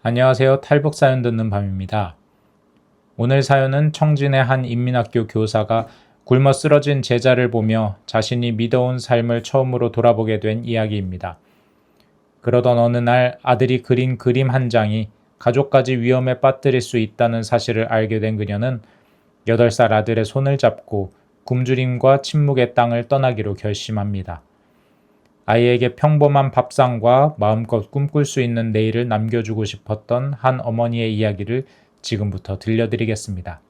안녕하세요. 탈북사연 듣는 밤입니다. 오늘 사연은 청진의 한 인민학교 교사가 굶어 쓰러진 제자를 보며 자신이 믿어온 삶을 처음으로 돌아보게 된 이야기입니다. 그러던 어느 날 아들이 그린 그림 한 장이 가족까지 위험에 빠뜨릴 수 있다는 사실을 알게 된 그녀는 8살 아들의 손을 잡고 굶주림과 침묵의 땅을 떠나기로 결심합니다. 아이에게 평범한 밥상과 마음껏 꿈꿀 수 있는 내일을 남겨주고 싶었던 한 어머니의 이야기를 지금부터 들려드리겠습니다.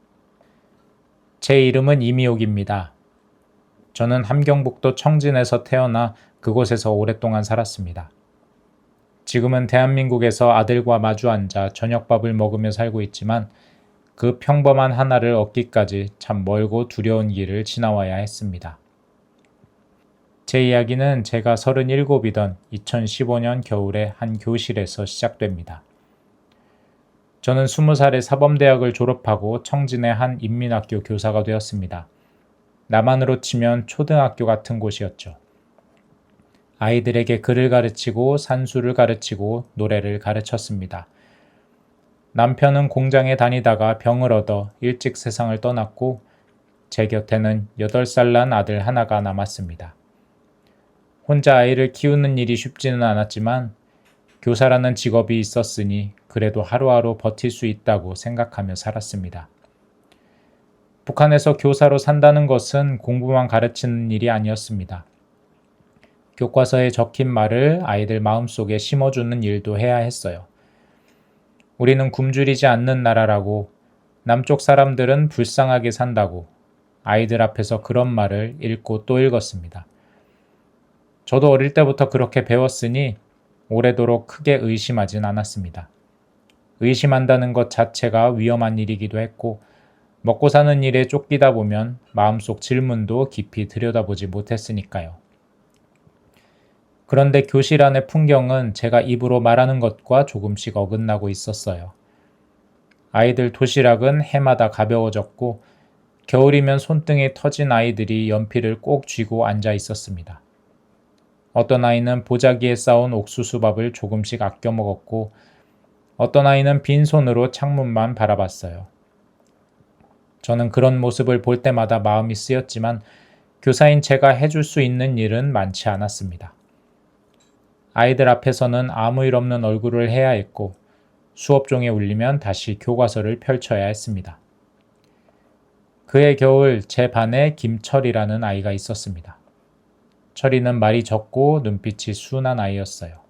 제 이름은 이미옥입니다. 저는 함경북도 청진에서 태어나 그곳에서 오랫동안 살았습니다. 지금은 대한민국에서 아들과 마주 앉아 저녁밥을 먹으며 살고 있지만 그 평범한 하나를 얻기까지 참 멀고 두려운 길을 지나와야 했습니다. 제 이야기는 제가 37이던 2015년 겨울에 한 교실에서 시작됩니다. 저는 20살에 사범대학을 졸업하고 청진의 한 인민학교 교사가 되었습니다. 남한으로 치면 초등학교 같은 곳이었죠. 아이들에게 글을 가르치고 산수를 가르치고 노래를 가르쳤습니다. 남편은 공장에 다니다가 병을 얻어 일찍 세상을 떠났고 제 곁에는 8살 난 아들 하나가 남았습니다. 혼자 아이를 키우는 일이 쉽지는 않았지만 교사라는 직업이 있었으니 그래도 하루하루 버틸 수 있다고 생각하며 살았습니다. 북한에서 교사로 산다는 것은 공부만 가르치는 일이 아니었습니다. 교과서에 적힌 말을 아이들 마음속에 심어주는 일도 해야 했어요. 우리는 굶주리지 않는 나라라고, 남쪽 사람들은 불쌍하게 산다고 아이들 앞에서 그런 말을 읽고 또 읽었습니다. 저도 어릴 때부터 그렇게 배웠으니 오래도록 크게 의심하진 않았습니다. 의심한다는 것 자체가 위험한 일이기도 했고 먹고 사는 일에 쫓기다 보면 마음속 질문도 깊이 들여다보지 못했으니까요. 그런데 교실 안의 풍경은 제가 입으로 말하는 것과 조금씩 어긋나고 있었어요. 아이들 도시락은 해마다 가벼워졌고 겨울이면 손등이 터진 아이들이 연필을 꼭 쥐고 앉아 있었습니다. 어떤 아이는 보자기에 쌓은 옥수수밥을 조금씩 아껴 먹었고 어떤 아이는 빈손으로 창문만 바라봤어요. 저는 그런 모습을 볼 때마다 마음이 쓰였지만 교사인 제가 해줄 수 있는 일은 많지 않았습니다. 아이들 앞에서는 아무 일 없는 얼굴을 해야 했고 수업종이 울리면 다시 교과서를 펼쳐야 했습니다. 그해 겨울 제 반에 김철이라는 아이가 있었습니다. 철이는 말이 적고 눈빛이 순한 아이였어요.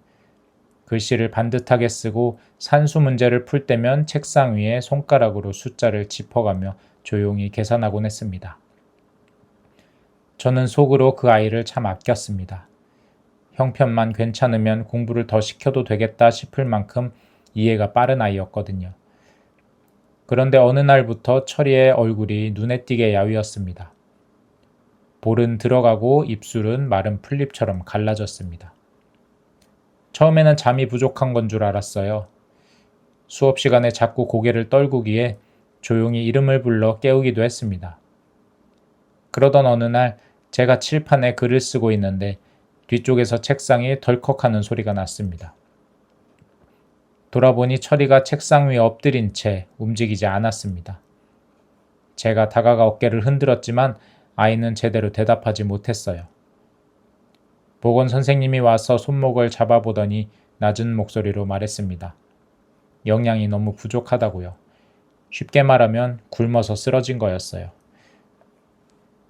글씨를 반듯하게 쓰고 산수 문제를 풀 때면 책상 위에 손가락으로 숫자를 짚어가며 조용히 계산하곤 했습니다. 저는 속으로 그 아이를 참 아꼈습니다. 형편만 괜찮으면 공부를 더 시켜도 되겠다 싶을 만큼 이해가 빠른 아이였거든요. 그런데 어느 날부터 철이의 얼굴이 눈에 띄게 야위었습니다. 볼은 들어가고 입술은 마른 풀잎처럼 갈라졌습니다. 처음에는 잠이 부족한 건 줄 알았어요. 수업 시간에 자꾸 고개를 떨구기에 조용히 이름을 불러 깨우기도 했습니다. 그러던 어느 날 제가 칠판에 글을 쓰고 있는데 뒤쪽에서 책상이 덜컥하는 소리가 났습니다. 돌아보니 철이가 책상 위에 엎드린 채 움직이지 않았습니다. 제가 다가가 어깨를 흔들었지만 아이는 제대로 대답하지 못했어요. 보건 선생님이 와서 손목을 잡아보더니 낮은 목소리로 말했습니다. 영양이 너무 부족하다고요. 쉽게 말하면 굶어서 쓰러진 거였어요.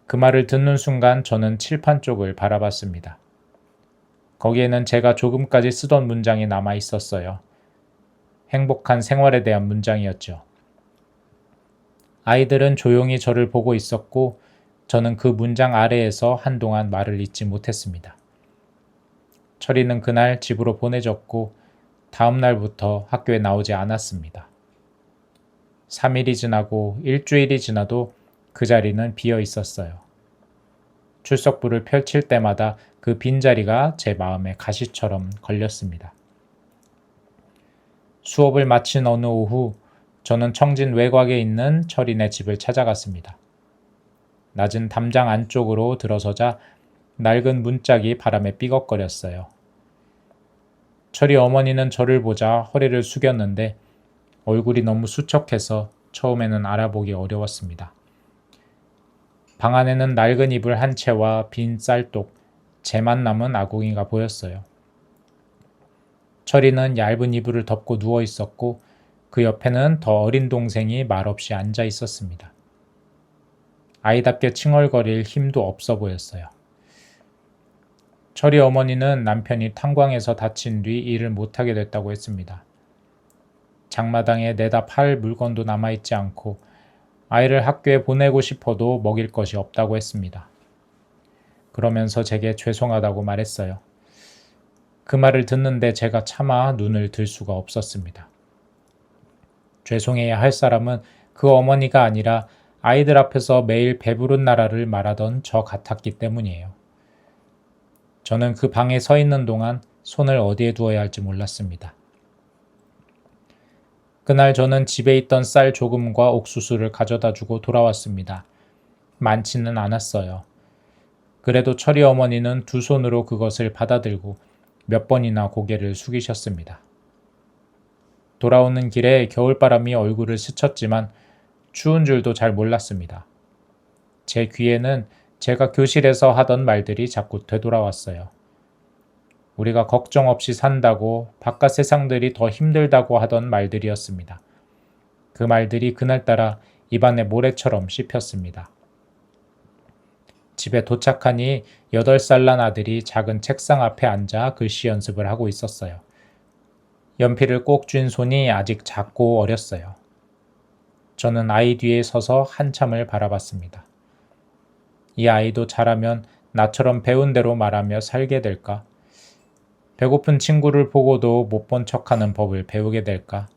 그 말을 듣는 순간 저는 칠판 쪽을 바라봤습니다. 거기에는 제가 조금까지 쓰던 문장이 남아 있었어요. 행복한 생활에 대한 문장이었죠. 아이들은 조용히 저를 보고 있었고 저는 그 문장 아래에서 한동안 말을 잇지 못했습니다. 철이는 그날 집으로 보내졌고 다음 날부터 학교에 나오지 않았습니다. 3일이 지나고 일주일이 지나도 그 자리는 비어 있었어요. 출석부를 펼칠 때마다 그 빈자리가 제 마음에 가시처럼 걸렸습니다. 수업을 마친 어느 오후 저는 청진 외곽에 있는 철이네 집을 찾아갔습니다. 낮은 담장 안쪽으로 들어서자 낡은 문짝이 바람에 삐걱거렸어요. 철이 어머니는 저를 보자 허리를 숙였는데 얼굴이 너무 수척해서 처음에는 알아보기 어려웠습니다. 방 안에는 낡은 이불 한 채와 빈 쌀독, 재만 남은 아궁이가 보였어요. 철이는 얇은 이불을 덮고 누워 있었고 그 옆에는 더 어린 동생이 말없이 앉아 있었습니다. 아이답게 칭얼거릴 힘도 없어 보였어요. 철이 어머니는 남편이 탄광에서 다친 뒤 일을 못하게 됐다고 했습니다. 장마당에 내다 팔 물건도 남아있지 않고 아이를 학교에 보내고 싶어도 먹일 것이 없다고 했습니다. 그러면서 제게 죄송하다고 말했어요. 그 말을 듣는데 제가 차마 눈을 들 수가 없었습니다. 죄송해야 할 사람은 그 어머니가 아니라 아이들 앞에서 매일 배부른 나라를 말하던 저 같았기 때문이에요. 저는 그 방에 서 있는 동안 손을 어디에 두어야 할지 몰랐습니다. 그날 저는 집에 있던 쌀 조금과 옥수수를 가져다 주고 돌아왔습니다. 많지는 않았어요. 그래도 철이 어머니는 두 손으로 그것을 받아들고 몇 번이나 고개를 숙이셨습니다. 돌아오는 길에 겨울바람이 얼굴을 스쳤지만 추운 줄도 잘 몰랐습니다. 제 귀에는 제가 교실에서 하던 말들이 자꾸 되돌아왔어요. 우리가 걱정 없이 산다고 바깥 세상들이 더 힘들다고 하던 말들이었습니다. 그 말들이 그날따라 입안에 모래처럼 씹혔습니다. 집에 도착하니 8살 난 아들이 작은 책상 앞에 앉아 글씨 연습을 하고 있었어요. 연필을 꼭 쥔 손이 아직 작고 어렸어요. 저는 아이 뒤에 서서 한참을 바라봤습니다. 이 아이도 자라면 나처럼 배운 대로 말하며 살게 될까? 배고픈 친구를 보고도 못 본 척하는 법을 배우게 될까?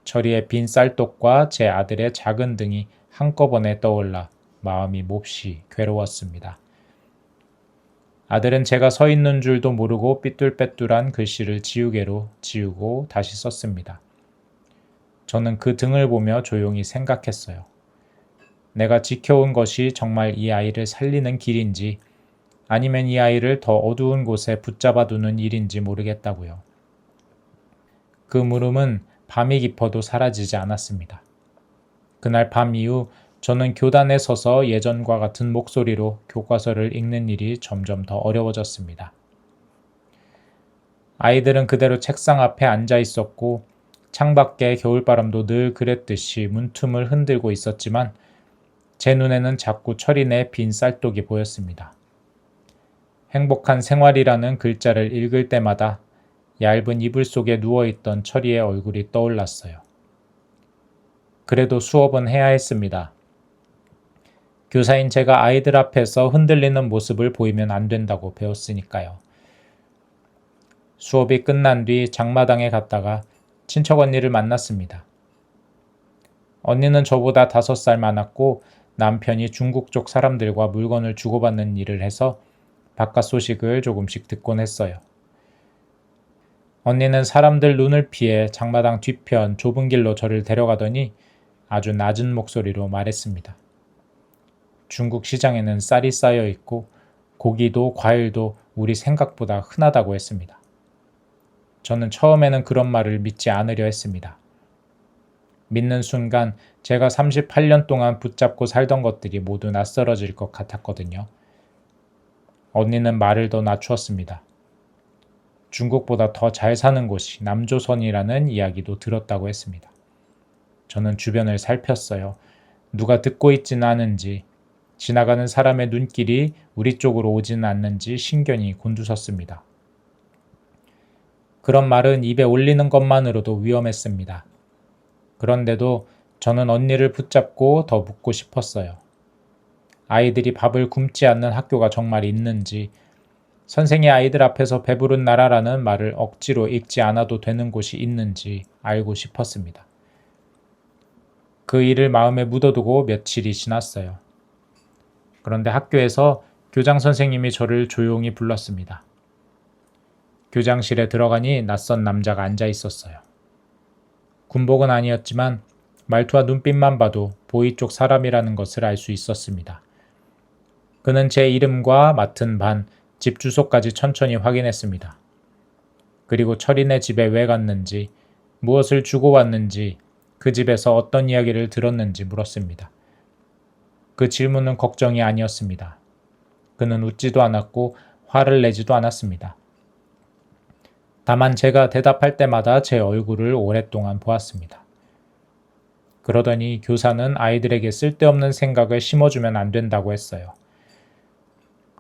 철이의 빈 쌀독과 제 아들의 작은 등이 한꺼번에 떠올라 마음이 몹시 괴로웠습니다. 아들은 제가 서 있는 줄도 모르고 삐뚤빼뚤한 글씨를 지우개로 지우고 다시 썼습니다. 저는 그 등을 보며 조용히 생각했어요. 내가 지켜온 것이 정말 이 아이를 살리는 길인지 아니면 이 아이를 더 어두운 곳에 붙잡아 두는 일인지 모르겠다고요. 그 물음은 밤이 깊어도 사라지지 않았습니다. 그날 밤 이후 저는 교단에 서서 예전과 같은 목소리로 교과서를 읽는 일이 점점 더 어려워졌습니다. 아이들은 그대로 책상 앞에 앉아 있었고 창밖의 겨울바람도 늘 그랬듯이 문틈을 흔들고 있었지만 제 눈에는 자꾸 철인의 빈 쌀독이 보였습니다. 행복한 생활이라는 글자를 읽을 때마다 얇은 이불 속에 누워있던 철이의 얼굴이 떠올랐어요. 그래도 수업은 해야 했습니다. 교사인 제가 아이들 앞에서 흔들리는 모습을 보이면 안 된다고 배웠으니까요. 수업이 끝난 뒤 장마당에 갔다가 친척 언니를 만났습니다. 언니는 저보다 5살 많았고 남편이 중국 쪽 사람들과 물건을 주고받는 일을 해서 바깥 소식을 조금씩 듣곤 했어요. 언니는 사람들 눈을 피해 장마당 뒤편 좁은 길로 저를 데려가더니 아주 낮은 목소리로 말했습니다. 중국 시장에는 쌀이 쌓여 있고 고기도 과일도 우리 생각보다 흔하다고 했습니다. 저는 처음에는 그런 말을 믿지 않으려 했습니다. 믿는 순간 제가 38년 동안 붙잡고 살던 것들이 모두 낯설어질 것 같았거든요. 언니는 말을 더 낮추었습니다. 중국보다 더 잘 사는 곳이 남조선이라는 이야기도 들었다고 했습니다. 저는 주변을 살폈어요. 누가 듣고 있지는 않은지, 지나가는 사람의 눈길이 우리 쪽으로 오지는 않는지 신경이 곤두섰습니다. 그런 말은 입에 올리는 것만으로도 위험했습니다. 그런데도 저는 언니를 붙잡고 더 묻고 싶었어요. 아이들이 밥을 굶지 않는 학교가 정말 있는지, 선생이 아이들 앞에서 배부른 나라라는 말을 억지로 읽지 않아도 되는 곳이 있는지 알고 싶었습니다. 그 일을 마음에 묻어두고 며칠이 지났어요. 그런데 학교에서 교장 선생님이 저를 조용히 불렀습니다. 교장실에 들어가니 낯선 남자가 앉아 있었어요. 군복은 아니었지만 말투와 눈빛만 봐도 보이 쪽 사람이라는 것을 알 수 있었습니다. 그는 제 이름과 맡은 반, 집 주소까지 천천히 확인했습니다. 그리고 철이네 집에 왜 갔는지, 무엇을 주고 왔는지, 그 집에서 어떤 이야기를 들었는지 물었습니다. 그 질문은 걱정이 아니었습니다. 그는 웃지도 않았고 화를 내지도 않았습니다. 다만 제가 대답할 때마다 제 얼굴을 오랫동안 보았습니다. 그러더니 교사는 아이들에게 쓸데없는 생각을 심어주면 안 된다고 했어요.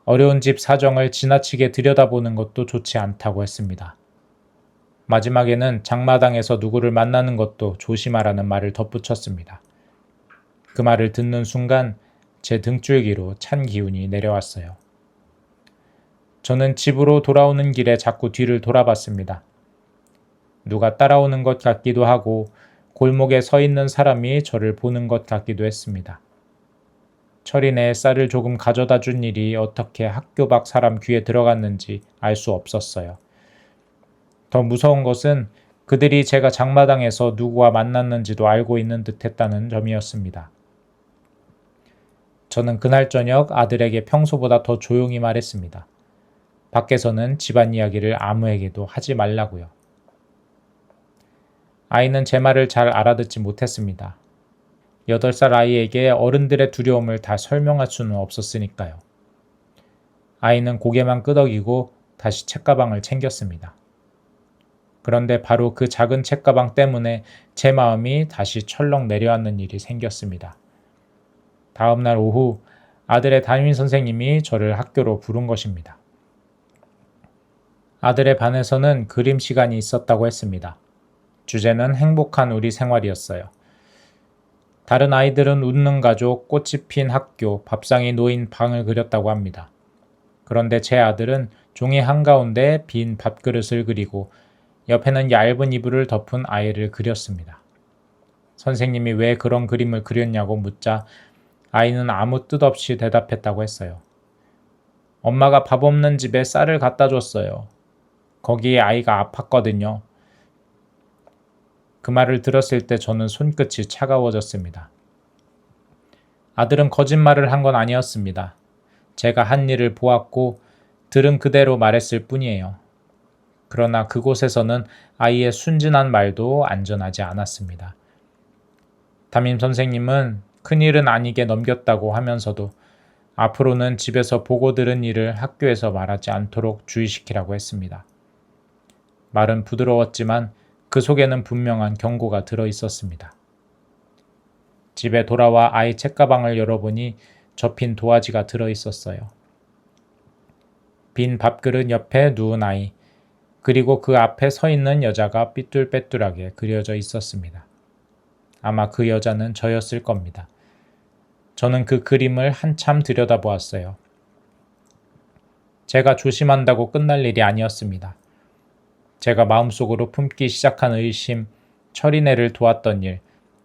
어려운 집 사정을 지나치게 들여다보는 것도 좋지 않다고 했습니다. 마지막에는 장마당에서 누구를 만나는 것도 조심하라는 말을 덧붙였습니다. 그 말을 듣는 순간 제 등줄기로 찬 기운이 내려왔어요. 저는 집으로 돌아오는 길에 자꾸 뒤를 돌아봤습니다. 누가 따라오는 것 같기도 하고 골목에 서 있는 사람이 저를 보는 것 같기도 했습니다. 철이네 쌀을 조금 가져다 준 일이 어떻게 학교 밖 사람 귀에 들어갔는지 알 수 없었어요. 더 무서운 것은 그들이 제가 장마당에서 누구와 만났는지도 알고 있는 듯 했다는 점이었습니다. 저는 그날 저녁 아들에게 평소보다 더 조용히 말했습니다. 밖에서는 집안 이야기를 아무에게도 하지 말라고요. 아이는 제 말을 잘 알아듣지 못했습니다. 8살 아이에게 어른들의 두려움을 다 설명할 수는 없었으니까요. 아이는 고개만 끄덕이고 다시 책가방을 챙겼습니다. 그런데 바로 그 작은 책가방 때문에 제 마음이 다시 철렁 내려앉는 일이 생겼습니다. 다음 날 오후 아들의 담임 선생님이 저를 학교로 부른 것입니다. 아들의 반에서는 그림 시간이 있었다고 했습니다. 주제는 행복한 우리 생활이었어요. 다른 아이들은 웃는 가족, 꽃이 핀 학교, 밥상이 놓인 방을 그렸다고 합니다. 그런데 제 아들은 종이 한가운데 빈 밥그릇을 그리고 옆에는 얇은 이불을 덮은 아이를 그렸습니다. 선생님이 왜 그런 그림을 그렸냐고 묻자 아이는 아무 뜻 없이 대답했다고 했어요. 엄마가 밥 없는 집에 쌀을 갖다 줬어요. 거기에 아이가 아팠거든요. 그 말을 들었을 때 저는 손끝이 차가워졌습니다. 아들은 거짓말을 한 건 아니었습니다. 제가 한 일을 보았고 들은 그대로 말했을 뿐이에요. 그러나 그곳에서는 아이의 순진한 말도 안전하지 않았습니다. 담임 선생님은 큰일은 아니게 넘겼다고 하면서도 앞으로는 집에서 보고 들은 일을 학교에서 말하지 않도록 주의시키라고 했습니다. 말은 부드러웠지만 그 속에는 분명한 경고가 들어 있었습니다. 집에 돌아와 아이 책가방을 열어보니 접힌 도화지가 들어 있었어요. 빈 밥그릇 옆에 누운 아이, 그리고 그 앞에 서 있는 여자가 삐뚤빼뚤하게 그려져 있었습니다. 아마 그 여자는 저였을 겁니다. 저는 그 그림을 한참 들여다보았어요. 제가 조심한다고 끝날 일이 아니었습니다. 제가 마음속으로 품기 시작한 의심, 철이네를 도왔던 일,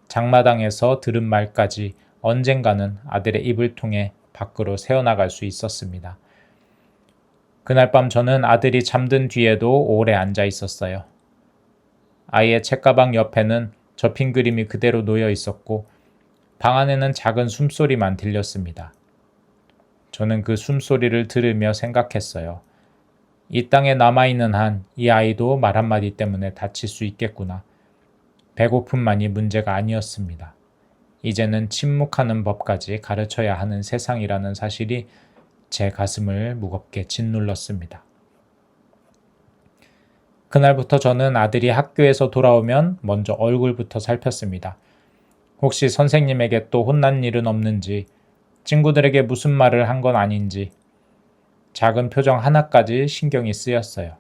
장마당에서 들은 말까지 언젠가는 아들의 입을 통해 밖으로 새어나갈 수 있었습니다. 그날 밤 저는 아들이 잠든 뒤에도 오래 앉아 있었어요. 아이의 책가방 옆에는 접힌 그림이 그대로 놓여 있었고 방 안에는 작은 숨소리만 들렸습니다. 저는 그 숨소리를 들으며 생각했어요. 이 땅에 남아있는 한 이 아이도 말 한마디 때문에 다칠 수 있겠구나. 배고픔만이 문제가 아니었습니다. 이제는 침묵하는 법까지 가르쳐야 하는 세상이라는 사실이 제 가슴을 무겁게 짓눌렀습니다. 그날부터 저는 아들이 학교에서 돌아오면 먼저 얼굴부터 살폈습니다. 혹시 선생님에게 또 혼난 일은 없는지, 친구들에게 무슨 말을 한 건 아닌지, 작은 표정 하나까지 신경이 쓰였어요.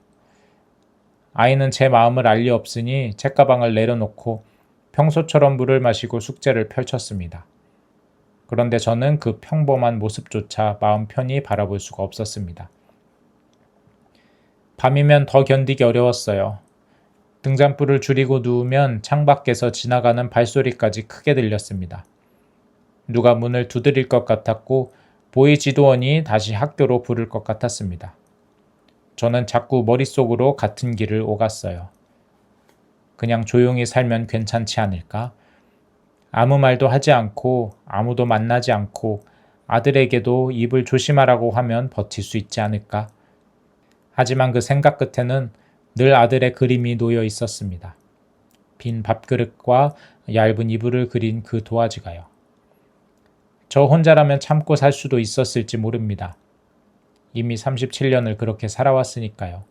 아이는 제 마음을 알 리 없으니 책가방을 내려놓고 평소처럼 물을 마시고 숙제를 펼쳤습니다. 그런데 저는 그 평범한 모습조차 마음 편히 바라볼 수가 없었습니다. 밤이면 더 견디기 어려웠어요. 등잔불을 줄이고 누우면 창밖에서 지나가는 발소리까지 크게 들렸습니다. 누가 문을 두드릴 것 같았고 보이지도원이 다시 학교로 부를 것 같았습니다. 저는 자꾸 머릿속으로 같은 길을 오갔어요. 그냥 조용히 살면 괜찮지 않을까? 아무 말도 하지 않고 아무도 만나지 않고 아들에게도 입을 조심하라고 하면 버틸 수 있지 않을까? 하지만 그 생각 끝에는 늘 아들의 그림이 놓여 있었습니다. 빈 밥그릇과 얇은 이불을 그린 그 도화지가요. 저 혼자라면 참고 살 수도 있었을지 모릅니다. 이미 37년을 그렇게 살아왔으니까요.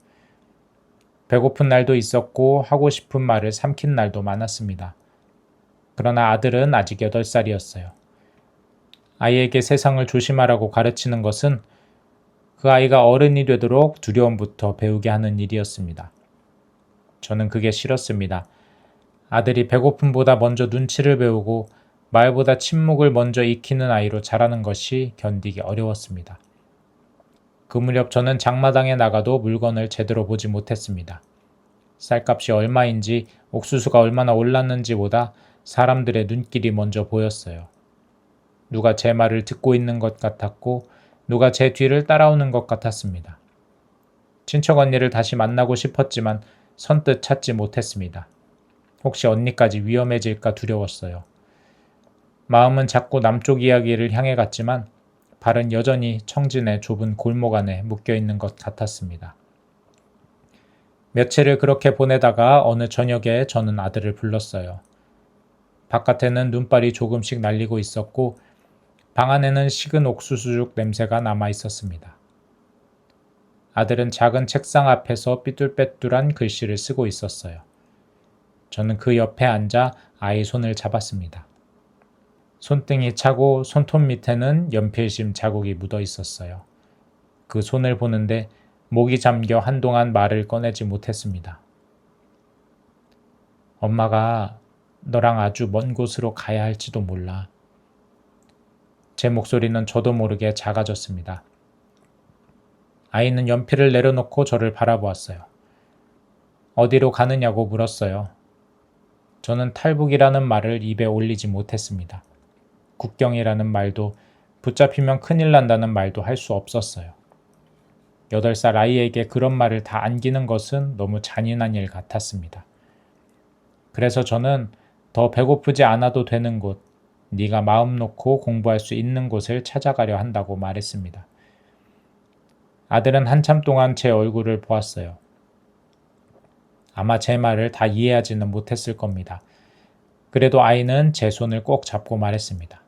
배고픈 날도 있었고 하고 싶은 말을 삼킨 날도 많았습니다. 그러나 아들은 아직 8살이었어요. 아이에게 세상을 조심하라고 가르치는 것은 그 아이가 어른이 되도록 두려움부터 배우게 하는 일이었습니다. 저는 그게 싫었습니다. 아들이 배고픔보다 먼저 눈치를 배우고 말보다 침묵을 먼저 익히는 아이로 자라는 것이 견디기 어려웠습니다. 그 무렵 저는 장마당에 나가도 물건을 제대로 보지 못했습니다. 쌀값이 얼마인지 옥수수가 얼마나 올랐는지보다 사람들의 눈길이 먼저 보였어요. 누가 제 말을 듣고 있는 것 같았고 누가 제 뒤를 따라오는 것 같았습니다. 친척 언니를 다시 만나고 싶었지만 선뜻 찾지 못했습니다. 혹시 언니까지 위험해질까 두려웠어요. 마음은 자꾸 남쪽 이야기를 향해 갔지만 발은 여전히 청진의 좁은 골목 안에 묶여있는 것 같았습니다. 며칠을 그렇게 보내다가 어느 저녁에 저는 아들을 불렀어요. 바깥에는 눈발이 조금씩 날리고 있었고 방 안에는 식은 옥수수죽 냄새가 남아 있었습니다. 아들은 작은 책상 앞에서 삐뚤빼뚤한 글씨를 쓰고 있었어요. 저는 그 옆에 앉아 아이 손을 잡았습니다. 손등이 차고 손톱 밑에는 연필심 자국이 묻어 있었어요. 그 손을 보는데 목이 잠겨 한동안 말을 꺼내지 못했습니다. 엄마가 너랑 아주 먼 곳으로 가야 할지도 몰라. 제 목소리는 저도 모르게 작아졌습니다. 아이는 연필을 내려놓고 저를 바라보았어요. 어디로 가느냐고 물었어요. 저는 탈북이라는 말을 입에 올리지 못했습니다. 국경이라는 말도 붙잡히면 큰일 난다는 말도 할 수 없었어요. 8살 아이에게 그런 말을 다 안기는 것은 너무 잔인한 일 같았습니다. 그래서 저는 더 배고프지 않아도 되는 곳, 네가 마음 놓고 공부할 수 있는 곳을 찾아가려 한다고 말했습니다. 아들은 한참 동안 제 얼굴을 보았어요. 아마 제 말을 다 이해하지는 못했을 겁니다. 그래도 아이는 제 손을 꼭 잡고 말했습니다.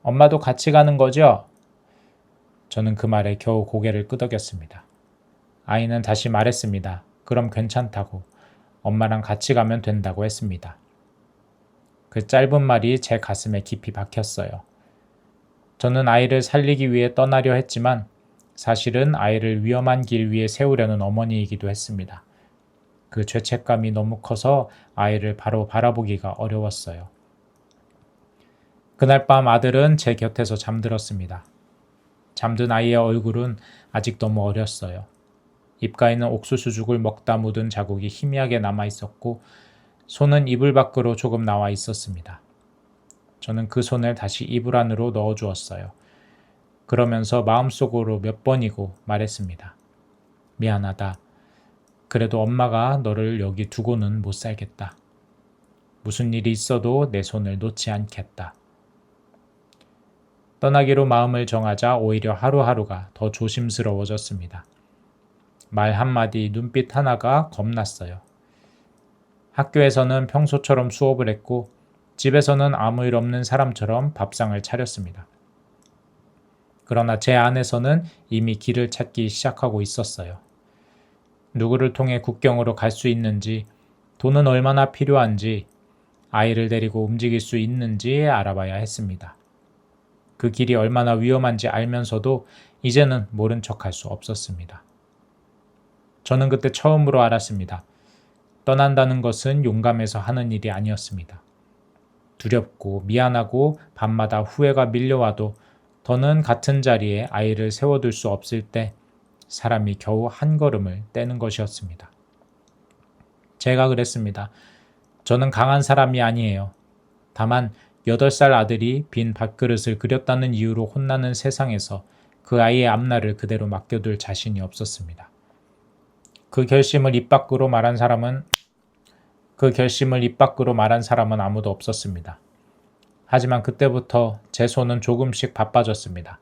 엄마도 같이 가는 거죠? 저는 그 말에 겨우 고개를 끄덕였습니다. 아이는 다시 말했습니다. 그럼 괜찮다고. 엄마랑 같이 가면 된다고 했습니다. 그 짧은 말이 제 가슴에 깊이 박혔어요. 저는 아이를 살리기 위해 떠나려 했지만 사실은 아이를 위험한 길 위에 세우려는 어머니이기도 했습니다. 그 죄책감이 너무 커서 아이를 바로 바라보기가 어려웠어요. 그날 밤 아들은 제 곁에서 잠들었습니다. 잠든 아이의 얼굴은 아직 너무 어렸어요. 입가에는 옥수수죽을 먹다 묻은 자국이 희미하게 남아 있었고 손은 이불 밖으로 조금 나와 있었습니다. 저는 그 손을 다시 이불 안으로 넣어 주었어요. 그러면서 마음속으로 몇 번이고 말했습니다. 미안하다. 그래도 엄마가 너를 여기 두고는 못 살겠다. 무슨 일이 있어도 내 손을 놓지 않겠다. 떠나기로 마음을 정하자 오히려 하루하루가 더 조심스러워졌습니다. 말 한마디, 눈빛 하나가 겁났어요. 학교에서는 평소처럼 수업을 했고 집에서는 아무 일 없는 사람처럼 밥상을 차렸습니다. 그러나 제 안에서는 이미 길을 찾기 시작하고 있었어요. 누구를 통해 국경으로 갈 수 있는지, 돈은 얼마나 필요한지, 아이를 데리고 움직일 수 있는지 알아봐야 했습니다. 그 길이 얼마나 위험한지 알면서도 이제는 모른 척할 수 없었습니다. 저는 그때 처음으로 알았습니다. 떠난다는 것은 용감해서 하는 일이 아니었습니다. 두렵고 미안하고 밤마다 후회가 밀려와도 더는 같은 자리에 아이를 세워둘 수 없을 때 사람이 겨우 한 걸음을 떼는 것이었습니다. 제가 그랬습니다. 저는 강한 사람이 아니에요. 다만 8살 아들이 빈 밥그릇을 그렸다는 이유로 혼나는 세상에서 그 아이의 앞날을 그대로 맡겨둘 자신이 없었습니다. 그 결심을 입 밖으로 말한 사람은 아무도 없었습니다. 하지만 그때부터 제 손은 조금씩 바빠졌습니다.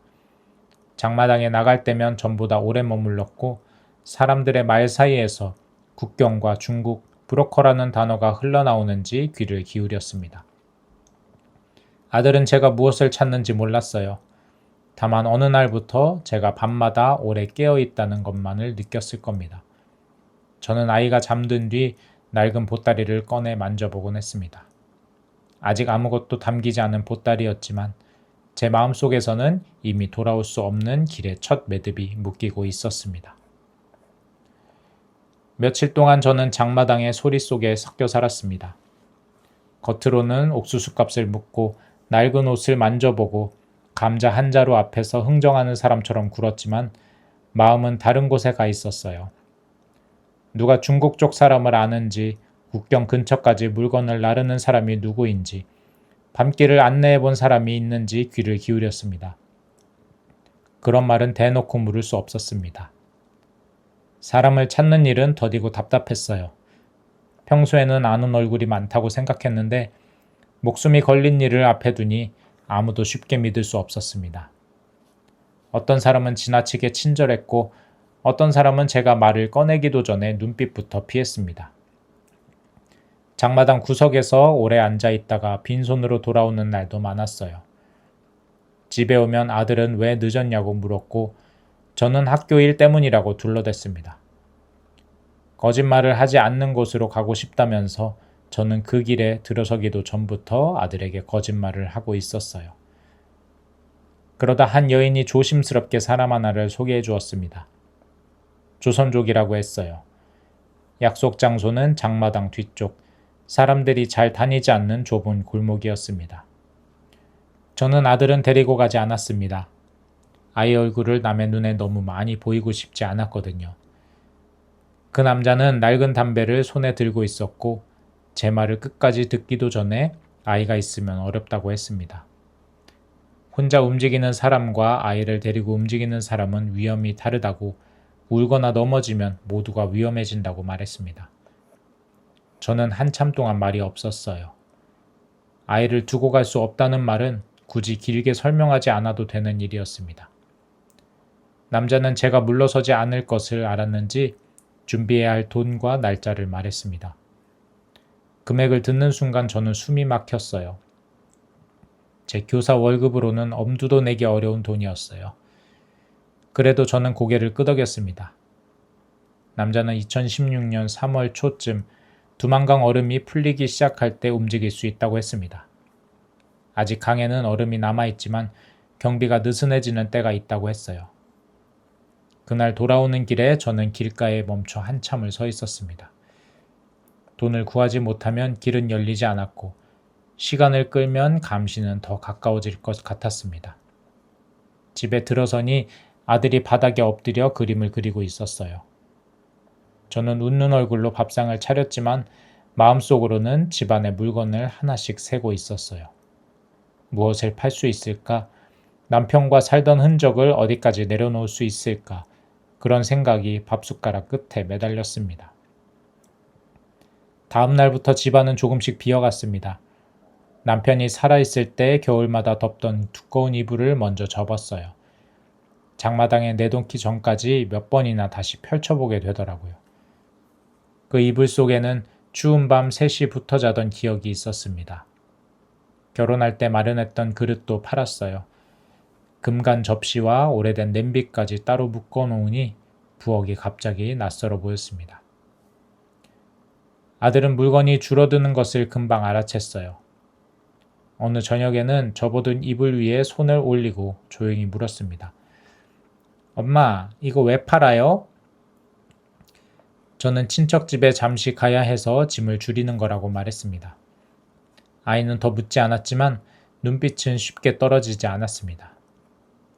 장마당에 나갈 때면 전보다 오래 머물렀고 사람들의 말 사이에서 국경과 중국, 브로커라는 단어가 흘러나오는지 귀를 기울였습니다. 아들은 제가 무엇을 찾는지 몰랐어요. 다만 어느 날부터 제가 밤마다 오래 깨어 있다는 것만을 느꼈을 겁니다. 저는 아이가 잠든 뒤 낡은 보따리를 꺼내 만져보곤 했습니다. 아직 아무것도 담기지 않은 보따리였지만 제 마음속에서는 이미 돌아올 수 없는 길의 첫 매듭이 묶이고 있었습니다. 며칠 동안 저는 장마당의 소리 속에 섞여 살았습니다. 겉으로는 옥수수값을 묻고 낡은 옷을 만져보고 감자 한 자루 앞에서 흥정하는 사람처럼 굴었지만 마음은 다른 곳에 가 있었어요. 누가 중국 쪽 사람을 아는지, 국경 근처까지 물건을 나르는 사람이 누구인지, 밤길을 안내해 본 사람이 있는지 귀를 기울였습니다. 그런 말은 대놓고 물을 수 없었습니다. 사람을 찾는 일은 더디고 답답했어요. 평소에는 아는 얼굴이 많다고 생각했는데 목숨이 걸린 일을 앞에 두니 아무도 쉽게 믿을 수 없었습니다. 어떤 사람은 지나치게 친절했고 어떤 사람은 제가 말을 꺼내기도 전에 눈빛부터 피했습니다. 장마당 구석에서 오래 앉아 있다가 빈손으로 돌아오는 날도 많았어요. 집에 오면 아들은 왜 늦었냐고 물었고 저는 학교 일 때문이라고 둘러댔습니다. 거짓말을 하지 않는 곳으로 가고 싶다면서 저는 그 길에 들어서기도 전부터 아들에게 거짓말을 하고 있었어요. 그러다 한 여인이 조심스럽게 사람 하나를 소개해 주었습니다. 조선족이라고 했어요. 약속 장소는 장마당 뒤쪽, 사람들이 잘 다니지 않는 좁은 골목이었습니다. 저는 아들은 데리고 가지 않았습니다. 아이 얼굴을 남의 눈에 너무 많이 보이고 싶지 않았거든요. 그 남자는 낡은 담배를 손에 들고 있었고 제 말을 끝까지 듣기도 전에 아이가 있으면 어렵다고 했습니다. 혼자 움직이는 사람과 아이를 데리고 움직이는 사람은 위험이 다르다고 울거나 넘어지면 모두가 위험해진다고 말했습니다. 저는 한참 동안 말이 없었어요. 아이를 두고 갈 수 없다는 말은 굳이 길게 설명하지 않아도 되는 일이었습니다. 남자는 제가 물러서지 않을 것을 알았는지 준비해야 할 돈과 날짜를 말했습니다. 금액을 듣는 순간 저는 숨이 막혔어요. 제 교사 월급으로는 엄두도 내기 어려운 돈이었어요. 그래도 저는 고개를 끄덕였습니다. 남자는 2016년 3월 초쯤 두만강 얼음이 풀리기 시작할 때 움직일 수 있다고 했습니다. 아직 강에는 얼음이 남아있지만 경비가 느슨해지는 때가 있다고 했어요. 그날 돌아오는 길에 저는 길가에 멈춰 한참을 서 있었습니다. 돈을 구하지 못하면 길은 열리지 않았고 시간을 끌면 감시는 더 가까워질 것 같았습니다. 집에 들어서니 아들이 바닥에 엎드려 그림을 그리고 있었어요. 저는 웃는 얼굴로 밥상을 차렸지만 마음속으로는 집안의 물건을 하나씩 세고 있었어요. 무엇을 팔 수 있을까? 남편과 살던 흔적을 어디까지 내려놓을 수 있을까? 그런 생각이 밥숟가락 끝에 매달렸습니다. 다음 날부터 집안은 조금씩 비어갔습니다. 남편이 살아있을 때 겨울마다 덮던 두꺼운 이불을 먼저 접었어요. 장마당에 내놓기 전까지 몇 번이나 다시 펼쳐보게 되더라고요. 그 이불 속에는 추운 밤 셋이 붙어 자던 기억이 있었습니다. 결혼할 때 마련했던 그릇도 팔았어요. 금간 접시와 오래된 냄비까지 따로 묶어놓으니 부엌이 갑자기 낯설어 보였습니다. 아들은 물건이 줄어드는 것을 금방 알아챘어요. 어느 저녁에는 접어둔 이불 위에 손을 올리고 조용히 물었습니다. 엄마, 이거 왜 팔아요? 저는 친척 집에 잠시 가야 해서 짐을 줄이는 거라고 말했습니다. 아이는 더 묻지 않았지만 눈빛은 쉽게 떨어지지 않았습니다.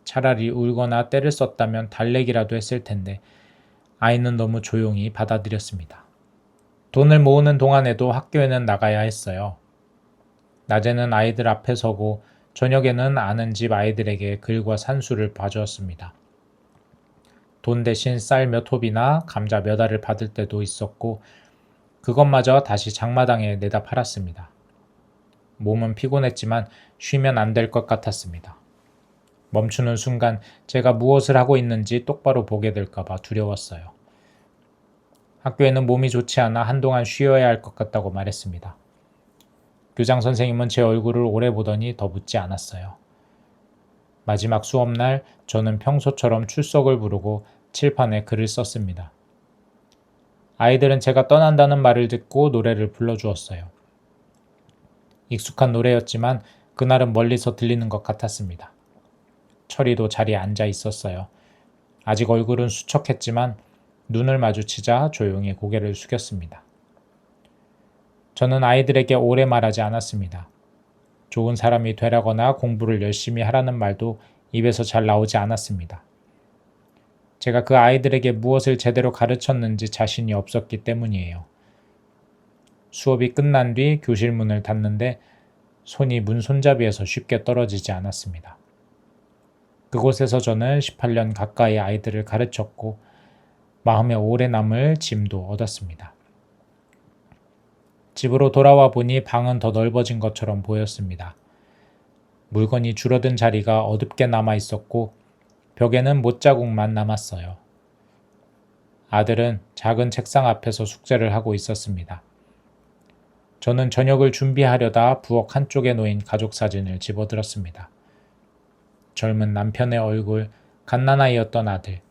차라리 울거나 떼를 썼다면 달래기라도 했을 텐데 아이는 너무 조용히 받아들였습니다. 돈을 모으는 동안에도 학교에는 나가야 했어요. 낮에는 아이들 앞에 서고 저녁에는 아는 집 아이들에게 글과 산수를 봐주었습니다. 돈 대신 쌀 몇 홉이나 감자 몇 알을 받을 때도 있었고 그것마저 다시 장마당에 내다 팔았습니다. 몸은 피곤했지만 쉬면 안 될 것 같았습니다. 멈추는 순간 제가 무엇을 하고 있는지 똑바로 보게 될까 봐 두려웠어요. 학교에는 몸이 좋지 않아 한동안 쉬어야 할 것 같다고 말했습니다. 교장 선생님은 제 얼굴을 오래 보더니 더 묻지 않았어요. 마지막 수업날 저는 평소처럼 출석을 부르고 칠판에 글을 썼습니다. 아이들은 제가 떠난다는 말을 듣고 노래를 불러주었어요. 익숙한 노래였지만 그날은 멀리서 들리는 것 같았습니다. 철이도 자리에 앉아 있었어요. 아직 얼굴은 수척했지만 눈을 마주치자 조용히 고개를 숙였습니다. 저는 아이들에게 오래 말하지 않았습니다. 좋은 사람이 되라거나 공부를 열심히 하라는 말도 입에서 잘 나오지 않았습니다. 제가 그 아이들에게 무엇을 제대로 가르쳤는지 자신이 없었기 때문이에요. 수업이 끝난 뒤 교실 문을 닫는데 손이 문 손잡이에서 쉽게 떨어지지 않았습니다. 그곳에서 저는 18년 가까이 아이들을 가르쳤고 마음에 오래 남을 짐도 얻었습니다. 집으로 돌아와 보니 방은 더 넓어진 것처럼 보였습니다. 물건이 줄어든 자리가 어둡게 남아 있었고 벽에는 못자국만 남았어요. 아들은 작은 책상 앞에서 숙제를 하고 있었습니다. 저는 저녁을 준비하려다 부엌 한쪽에 놓인 가족 사진을 집어들었습니다. 젊은 남편의 얼굴, 갓난아이였던 아들,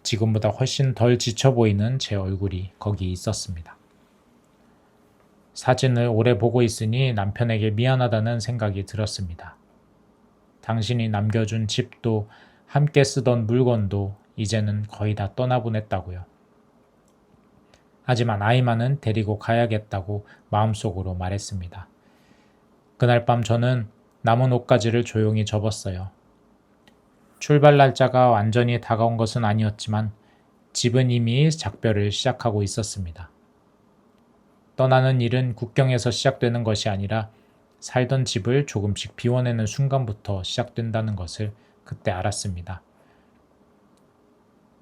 지금보다 훨씬 덜 지쳐 보이는 제 얼굴이 거기 있었습니다. 사진을 오래 보고 있으니 남편에게 미안하다는 생각이 들었습니다. 당신이 남겨준 집도 함께 쓰던 물건도 이제는 거의 다 떠나보냈다고요. 하지만 아이만은 데리고 가야겠다고 마음속으로 말했습니다. 그날 밤 저는 남은 옷가지를 조용히 접었어요. 출발 날짜가 완전히 다가온 것은 아니었지만 집은 이미 작별을 시작하고 있었습니다. 떠나는 일은 국경에서 시작되는 것이 아니라 살던 집을 조금씩 비워내는 순간부터 시작된다는 것을 그때 알았습니다.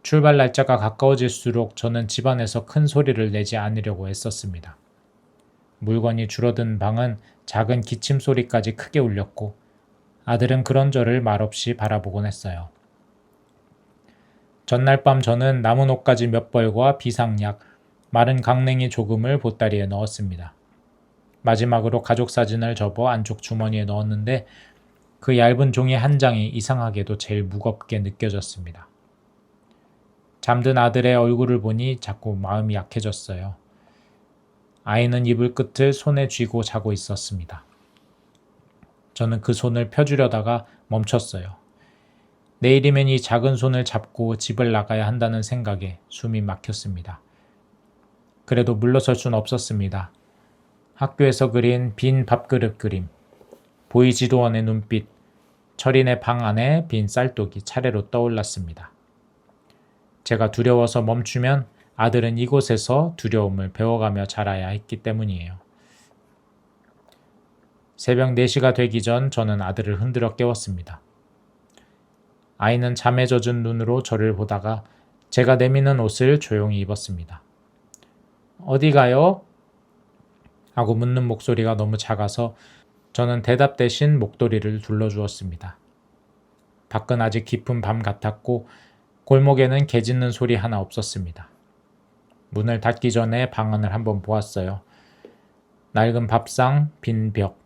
출발 날짜가 가까워질수록 저는 집안에서 큰 소리를 내지 않으려고 애썼습니다. 물건이 줄어든 방은 작은 기침 소리까지 크게 울렸고 아들은 그런 저를 말없이 바라보곤 했어요. 전날 밤 저는 남은 옷가지 몇 벌과 비상약, 마른 강냉이 조금을 보따리에 넣었습니다. 마지막으로 가족 사진을 접어 안쪽 주머니에 넣었는데 그 얇은 종이 한 장이 이상하게도 제일 무겁게 느껴졌습니다. 잠든 아들의 얼굴을 보니 자꾸 마음이 약해졌어요. 아이는 이불 끝을 손에 쥐고 자고 있었습니다. 저는 그 손을 펴주려다가 멈췄어요. 내일이면 이 작은 손을 잡고 집을 나가야 한다는 생각에 숨이 막혔습니다. 그래도 물러설 순 없었습니다. 학교에서 그린 빈 밥그릇 그림, 보이지도 않는 눈빛, 철인의 방 안에 빈 쌀독이 차례로 떠올랐습니다. 제가 두려워서 멈추면 아들은 이곳에서 두려움을 배워가며 자라야 했기 때문이에요. 새벽 4시가 되기 전 저는 아들을 흔들어 깨웠습니다. 아이는 잠에 젖은 눈으로 저를 보다가 제가 내미는 옷을 조용히 입었습니다. 어디 가요? 하고 묻는 목소리가 너무 작아서 저는 대답 대신 목도리를 둘러주었습니다. 밖은 아직 깊은 밤 같았고 골목에는 개 짖는 소리 하나 없었습니다. 문을 닫기 전에 방안을 한번 보았어요. 낡은 밥상, 빈 벽,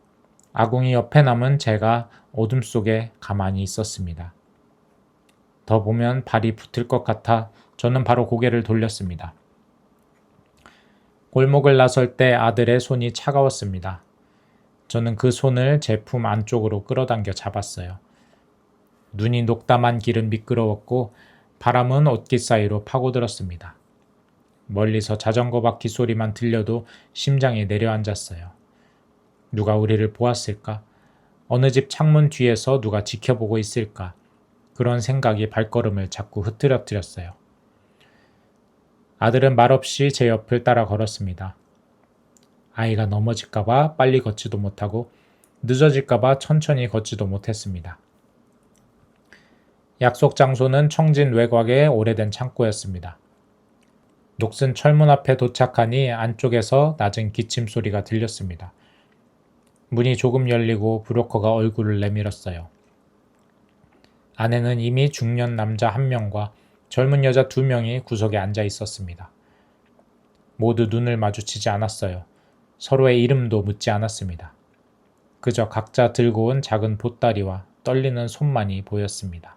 아궁이 옆에 남은 제가 어둠 속에 가만히 있었습니다. 더 보면 발이 붙을 것 같아 저는 바로 고개를 돌렸습니다. 골목을 나설 때 아들의 손이 차가웠습니다. 저는 그 손을 제 품 안쪽으로 끌어당겨 잡았어요. 눈이 녹담한 길은 미끄러웠고 바람은 옷깃 사이로 파고들었습니다. 멀리서 자전거 바퀴 소리만 들려도 심장이 내려앉았어요. 누가 우리를 보았을까? 어느 집 창문 뒤에서 누가 지켜보고 있을까? 그런 생각이 발걸음을 자꾸 흐트러뜨렸어요. 아들은 말없이 제 옆을 따라 걸었습니다. 아이가 넘어질까봐 빨리 걷지도 못하고 늦어질까봐 천천히 걷지도 못했습니다. 약속 장소는 청진 외곽의 오래된 창고였습니다. 녹슨 철문 앞에 도착하니 안쪽에서 낮은 기침 소리가 들렸습니다. 문이 조금 열리고 브로커가 얼굴을 내밀었어요. 안에는 이미 중년 남자 1명과 젊은 여자 2명이 구석에 앉아 있었습니다. 모두 눈을 마주치지 않았어요. 서로의 이름도 묻지 않았습니다. 그저 각자 들고 온 작은 보따리와 떨리는 손만이 보였습니다.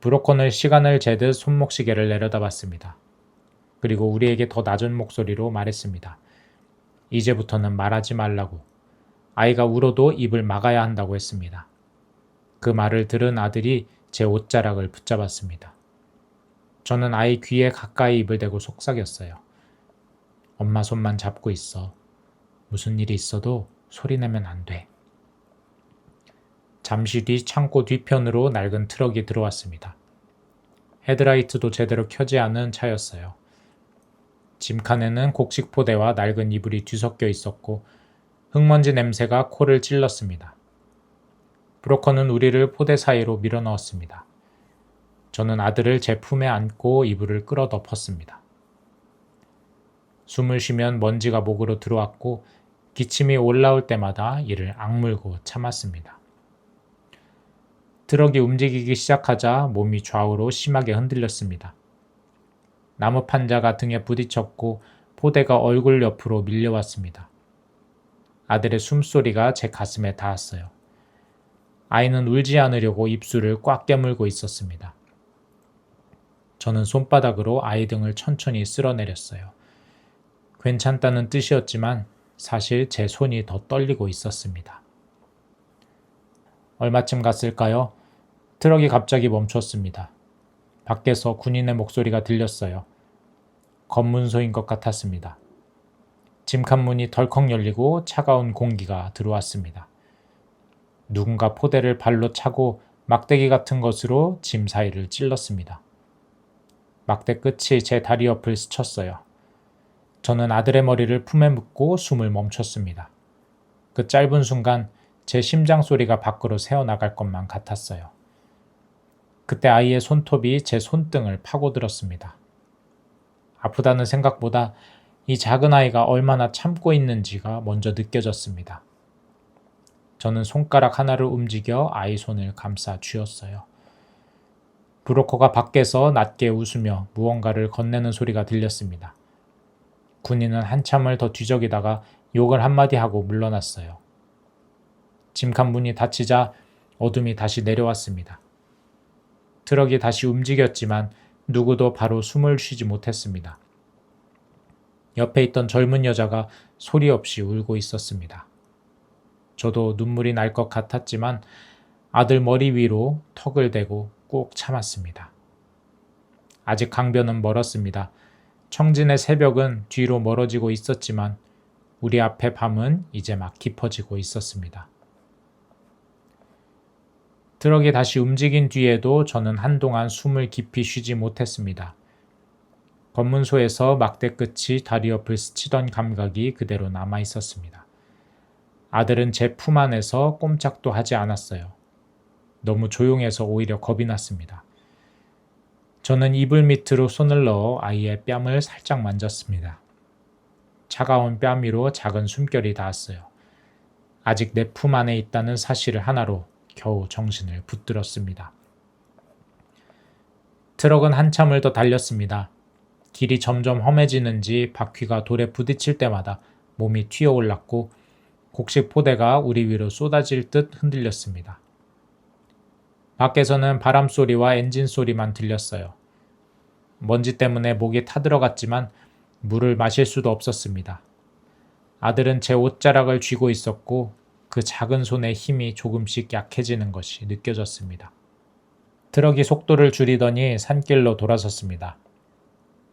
브로컨은 시간을 재듯 손목시계를 내려다봤습니다. 그리고 우리에게 더 낮은 목소리로 말했습니다. 이제부터는 말하지 말라고. 아이가 울어도 입을 막아야 한다고 했습니다. 그 말을 들은 아들이 제 옷자락을 붙잡았습니다. 저는 아이 귀에 가까이 입을 대고 속삭였어요. 엄마 손만 잡고 있어. 무슨 일이 있어도 소리 내면 안 돼. 잠시 뒤 창고 뒤편으로 낡은 트럭이 들어왔습니다. 헤드라이트도 제대로 켜지 않은 차였어요. 짐칸에는 곡식 포대와 낡은 이불이 뒤섞여 있었고 흙먼지 냄새가 코를 찔렀습니다. 브로커는 우리를 포대 사이로 밀어넣었습니다. 저는 아들을 제 품에 안고 이불을 끌어 덮었습니다. 숨을 쉬면 먼지가 목으로 들어왔고 기침이 올라올 때마다 이를 악물고 참았습니다. 트럭이 움직이기 시작하자 몸이 좌우로 심하게 흔들렸습니다. 나무 판자가 등에 부딪혔고 포대가 얼굴 옆으로 밀려왔습니다. 아들의 숨소리가 제 가슴에 닿았어요. 아이는 울지 않으려고 입술을 꽉 깨물고 있었습니다. 저는 손바닥으로 아이 등을 천천히 쓸어내렸어요. 괜찮다는 뜻이었지만 사실 제 손이 더 떨리고 있었습니다. 얼마쯤 갔을까요? 트럭이 갑자기 멈췄습니다. 밖에서 군인의 목소리가 들렸어요. 검문소인 것 같았습니다. 짐칸 문이 덜컥 열리고 차가운 공기가 들어왔습니다. 누군가 포대를 발로 차고 막대기 같은 것으로 짐 사이를 찔렀습니다. 막대 끝이 제 다리 옆을 스쳤어요. 저는 아들의 머리를 품에 묻고 숨을 멈췄습니다. 그 짧은 순간 제 심장 소리가 밖으로 새어나갈 것만 같았어요. 그때 아이의 손톱이 제 손등을 파고들었습니다. 아프다는 생각보다 이 작은 아이가 얼마나 참고 있는지가 먼저 느껴졌습니다. 저는 손가락 하나를 움직여 아이 손을 감싸 쥐었어요. 브로커가 밖에서 낮게 웃으며 무언가를 건네는 소리가 들렸습니다. 군인은 한참을 더 뒤적이다가 욕을 한마디 하고 물러났어요. 짐칸 문이 닫히자 어둠이 다시 내려왔습니다. 트럭이 다시 움직였지만 누구도 바로 숨을 쉬지 못했습니다. 옆에 있던 젊은 여자가 소리 없이 울고 있었습니다. 저도 눈물이 날 것 같았지만 아들 머리 위로 턱을 대고 꾹 참았습니다. 아직 강변은 멀었습니다. 청진의 새벽은 뒤로 멀어지고 있었지만 우리 앞의 밤은 이제 막 깊어지고 있었습니다. 트럭이 다시 움직인 뒤에도 저는 한동안 숨을 깊이 쉬지 못했습니다. 검문소에서 막대 끝이 다리 옆을 스치던 감각이 그대로 남아 있었습니다. 아들은 제 품 안에서 꼼짝도 하지 않았어요. 너무 조용해서 오히려 겁이 났습니다. 저는 이불 밑으로 손을 넣어 아이의 뺨을 살짝 만졌습니다. 차가운 뺨 위로 작은 숨결이 닿았어요. 아직 내 품 안에 있다는 사실을 하나로 겨우 정신을 붙들었습니다. 트럭은 한참을 더 달렸습니다. 길이 점점 험해지는지 바퀴가 돌에 부딪힐 때마다 몸이 튀어올랐고 곡식 포대가 우리 위로 쏟아질 듯 흔들렸습니다. 밖에서는 바람 소리와 엔진 소리만 들렸어요. 먼지 때문에 목이 타들어갔지만 물을 마실 수도 없었습니다. 아들은 제 옷자락을 쥐고 있었고 그 작은 손의 힘이 조금씩 약해지는 것이 느껴졌습니다. 트럭이 속도를 줄이더니 산길로 돌아섰습니다.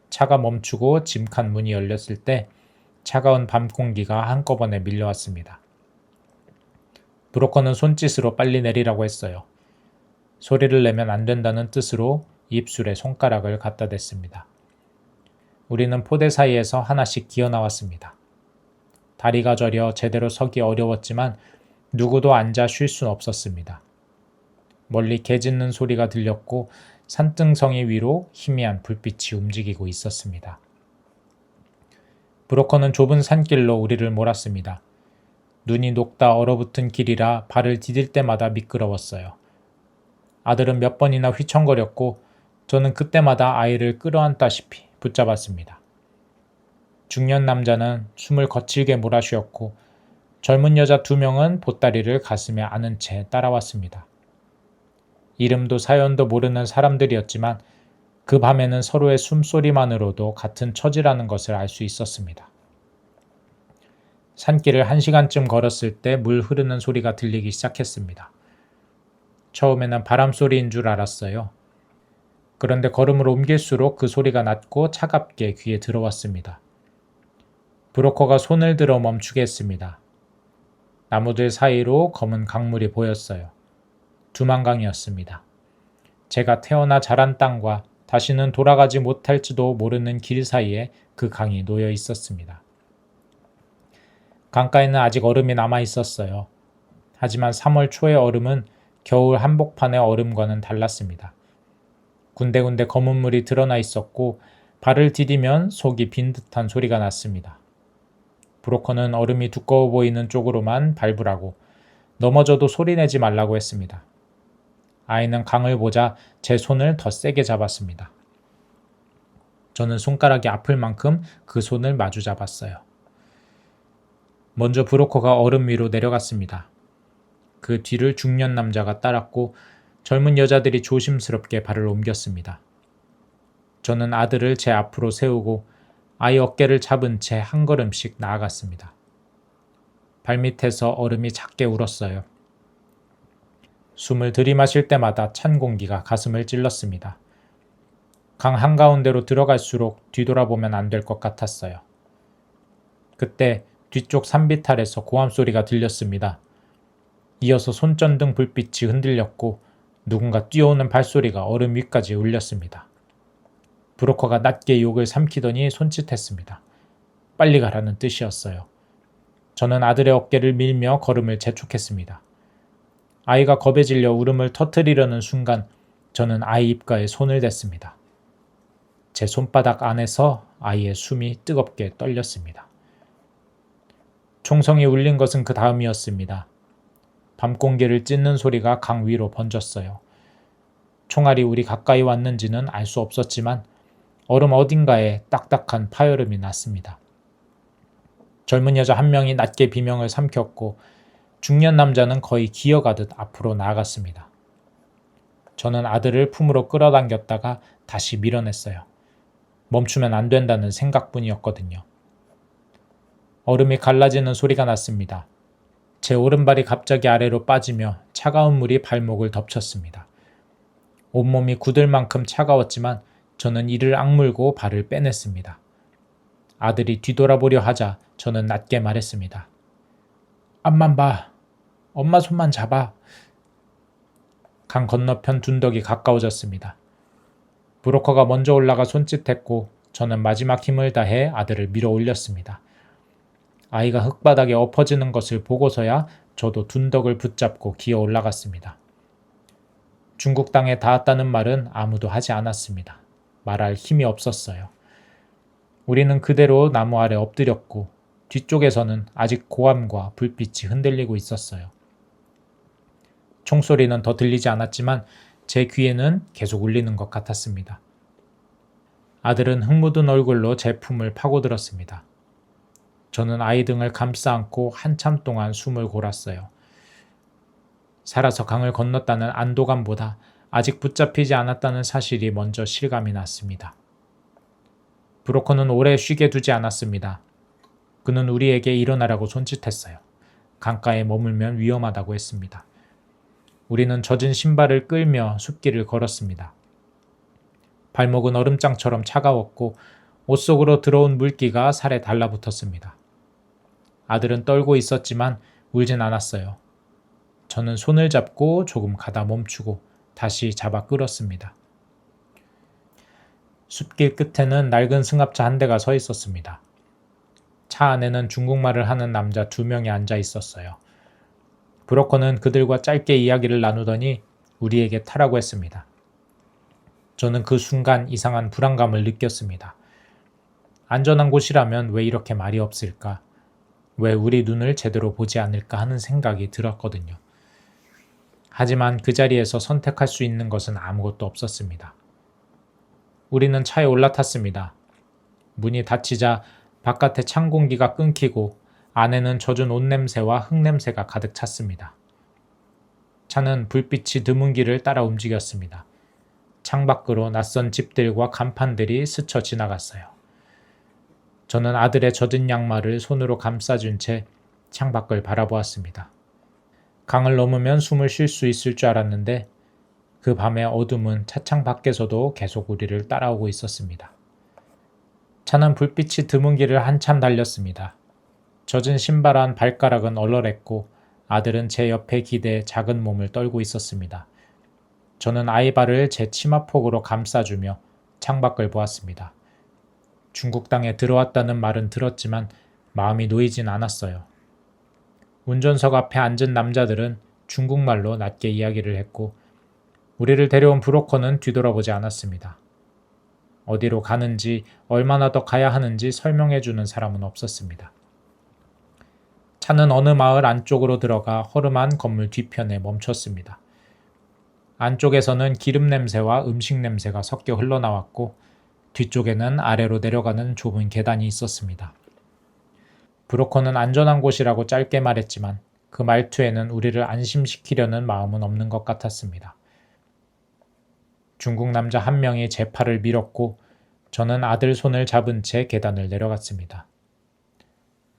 차가 멈추고 짐칸 문이 열렸을 때 차가운 밤 공기가 한꺼번에 밀려왔습니다. 브로커는 손짓으로 빨리 내리라고 했어요. 소리를 내면 안 된다는 뜻으로 입술에 손가락을 갖다 댔습니다. 우리는 포대 사이에서 하나씩 기어나왔습니다. 다리가 저려 제대로 서기 어려웠지만 누구도 앉아 쉴 순 없었습니다. 멀리 개 짖는 소리가 들렸고 산등성이 위로 희미한 불빛이 움직이고 있었습니다. 브로커는 좁은 산길로 우리를 몰았습니다. 눈이 녹다 얼어붙은 길이라 발을 디딜 때마다 미끄러웠어요. 아들은 몇 번이나 휘청거렸고 저는 그때마다 아이를 끌어안다시피 붙잡았습니다. 중년 남자는 숨을 거칠게 몰아쉬었고 젊은 여자 2명은 보따리를 가슴에 안은 채 따라왔습니다. 이름도 사연도 모르는 사람들이었지만 그 밤에는 서로의 숨소리만으로도 같은 처지라는 것을 알 수 있었습니다. 산길을 1시간쯤 걸었을 때 물 흐르는 소리가 들리기 시작했습니다. 처음에는 바람소리인 줄 알았어요. 그런데 걸음을 옮길수록 그 소리가 낮고 차갑게 귀에 들어왔습니다. 브로커가 손을 들어 멈추게 했습니다. 나무들 사이로 검은 강물이 보였어요. 두만강이었습니다. 제가 태어나 자란 땅과 다시는 돌아가지 못할지도 모르는 길 사이에 그 강이 놓여 있었습니다. 강가에는 아직 얼음이 남아 있었어요. 하지만 3월 초의 얼음은 겨울 한복판의 얼음과는 달랐습니다. 군데군데 검은 물이 드러나 있었고 발을 디디면 속이 빈 듯한 소리가 났습니다. 브로커는 얼음이 두꺼워 보이는 쪽으로만 밟으라고, 넘어져도 소리내지 말라고 했습니다. 아이는 강을 보자 제 손을 더 세게 잡았습니다. 저는 손가락이 아플 만큼 그 손을 마주 잡았어요. 먼저 브로커가 얼음 위로 내려갔습니다. 그 뒤를 중년 남자가 따랐고 젊은 여자들이 조심스럽게 발을 옮겼습니다. 저는 아들을 제 앞으로 세우고 아이 어깨를 잡은 채 한 걸음씩 나아갔습니다. 발밑에서 얼음이 작게 울었어요. 숨을 들이마실 때마다 찬 공기가 가슴을 찔렀습니다. 강 한가운데로 들어갈수록 뒤돌아보면 안 될 것 같았어요. 그때 뒤쪽 산비탈에서 고함 소리가 들렸습니다. 이어서 손전등 불빛이 흔들렸고 누군가 뛰어오는 발소리가 얼음 위까지 울렸습니다. 브로커가 낮게 욕을 삼키더니 손짓했습니다. 빨리 가라는 뜻이었어요. 저는 아들의 어깨를 밀며 걸음을 재촉했습니다. 아이가 겁에 질려 울음을 터뜨리려는 순간 저는 아이 입가에 손을 댔습니다. 제 손바닥 안에서 아이의 숨이 뜨겁게 떨렸습니다. 총성이 울린 것은 그 다음이었습니다. 밤공기를 찢는 소리가 강 위로 번졌어요. 총알이 우리 가까이 왔는지는 알 수 없었지만 얼음 어딘가에 딱딱한 파열음이 났습니다. 젊은 여자 1명이 낮게 비명을 삼켰고 중년 남자는 거의 기어가듯 앞으로 나아갔습니다. 저는 아들을 품으로 끌어당겼다가 다시 밀어냈어요. 멈추면 안 된다는 생각뿐이었거든요. 얼음이 갈라지는 소리가 났습니다. 제 오른발이 갑자기 아래로 빠지며 차가운 물이 발목을 덮쳤습니다. 온몸이 굳을 만큼 차가웠지만 저는 이를 악물고 발을 빼냈습니다. 아들이 뒤돌아보려 하자 저는 낮게 말했습니다. 앞만 봐. 엄마 손만 잡아. 강 건너편 둔덕이 가까워졌습니다. 브로커가 먼저 올라가 손짓했고 저는 마지막 힘을 다해 아들을 밀어 올렸습니다. 아이가 흙바닥에 엎어지는 것을 보고서야 저도 둔덕을 붙잡고 기어 올라갔습니다. 중국 땅에 닿았다는 말은 아무도 하지 않았습니다. 말할 힘이 없었어요. 우리는 그대로 나무 아래 엎드렸고 뒤쪽에서는 아직 고함과 불빛이 흔들리고 있었어요. 총소리는 더 들리지 않았지만 제 귀에는 계속 울리는 것 같았습니다. 아들은 흙 묻은 얼굴로 제 품을 파고들었습니다. 저는 아이 등을 감싸 안고 한참 동안 숨을 골았어요. 살아서 강을 건넜다는 안도감보다 아직 붙잡히지 않았다는 사실이 먼저 실감이 났습니다. 브로커는 오래 쉬게 두지 않았습니다. 그는 우리에게 일어나라고 손짓했어요. 강가에 머물면 위험하다고 했습니다. 우리는 젖은 신발을 끌며 숲길을 걸었습니다. 발목은 얼음장처럼 차가웠고 옷 속으로 들어온 물기가 살에 달라붙었습니다. 아들은 떨고 있었지만 울진 않았어요. 저는 손을 잡고 조금 가다 멈추고 다시 잡아 끌었습니다. 숲길 끝에는 낡은 승합차 한 대가 서 있었습니다. 차 안에는 중국말을 하는 남자 2명이 앉아 있었어요. 브로커는 그들과 짧게 이야기를 나누더니 우리에게 타라고 했습니다. 저는 그 순간 이상한 불안감을 느꼈습니다. 안전한 곳이라면 왜 이렇게 말이 없을까? 왜 우리 눈을 제대로 보지 않을까 하는 생각이 들었거든요. 하지만 그 자리에서 선택할 수 있는 것은 아무것도 없었습니다. 우리는 차에 올라탔습니다. 문이 닫히자 바깥에 찬 공기가 끊기고 안에는 젖은 옷 냄새와 흙 냄새가 가득 찼습니다. 차는 불빛이 드문 길을 따라 움직였습니다. 창밖으로 낯선 집들과 간판들이 스쳐 지나갔어요. 저는 아들의 젖은 양말을 손으로 감싸준 채 창밖을 바라보았습니다. 강을 넘으면 숨을 쉴 수 있을 줄 알았는데 그 밤의 어둠은 차창 밖에서도 계속 우리를 따라오고 있었습니다. 차는 불빛이 드문 길을 한참 달렸습니다. 젖은 신발 안 발가락은 얼얼했고 아들은 제 옆에 기대 작은 몸을 떨고 있었습니다. 저는 아이 발을 제 치마폭으로 감싸주며 창밖을 보았습니다. 중국 땅에 들어왔다는 말은 들었지만 마음이 놓이진 않았어요. 운전석 앞에 앉은 남자들은 중국말로 낮게 이야기를 했고 우리를 데려온 브로커는 뒤돌아보지 않았습니다. 어디로 가는지 얼마나 더 가야 하는지 설명해주는 사람은 없었습니다. 차는 어느 마을 안쪽으로 들어가 허름한 건물 뒤편에 멈췄습니다. 안쪽에서는 기름 냄새와 음식 냄새가 섞여 흘러나왔고 뒤쪽에는 아래로 내려가는 좁은 계단이 있었습니다. 브로커는 안전한 곳이라고 짧게 말했지만 그 말투에는 우리를 안심시키려는 마음은 없는 것 같았습니다. 중국 남자 한 명이 제 팔을 밀었고 저는 아들 손을 잡은 채 계단을 내려갔습니다.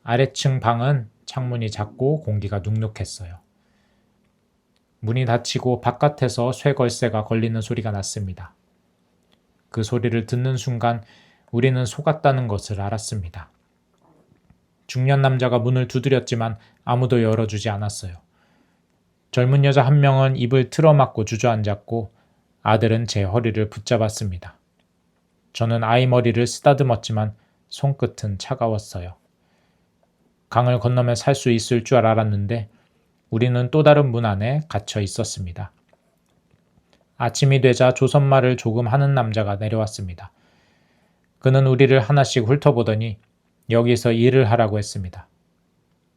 아래층 방은 창문이 작고 공기가 눅눅했어요. 문이 닫히고 바깥에서 쇠걸쇠가 걸리는 소리가 났습니다. 그 소리를 듣는 순간 우리는 속았다는 것을 알았습니다. 중년 남자가 문을 두드렸지만 아무도 열어주지 않았어요. 젊은 여자 한 명은 입을 틀어막고 주저앉았고 아들은 제 허리를 붙잡았습니다. 저는 아이 머리를 쓰다듬었지만 손끝은 차가웠어요. 강을 건너면 살 수 있을 줄 알았는데 우리는 또 다른 문 안에 갇혀 있었습니다. 아침이 되자 조선말을 조금 하는 남자가 내려왔습니다. 그는 우리를 하나씩 훑어보더니 여기서 일을 하라고 했습니다.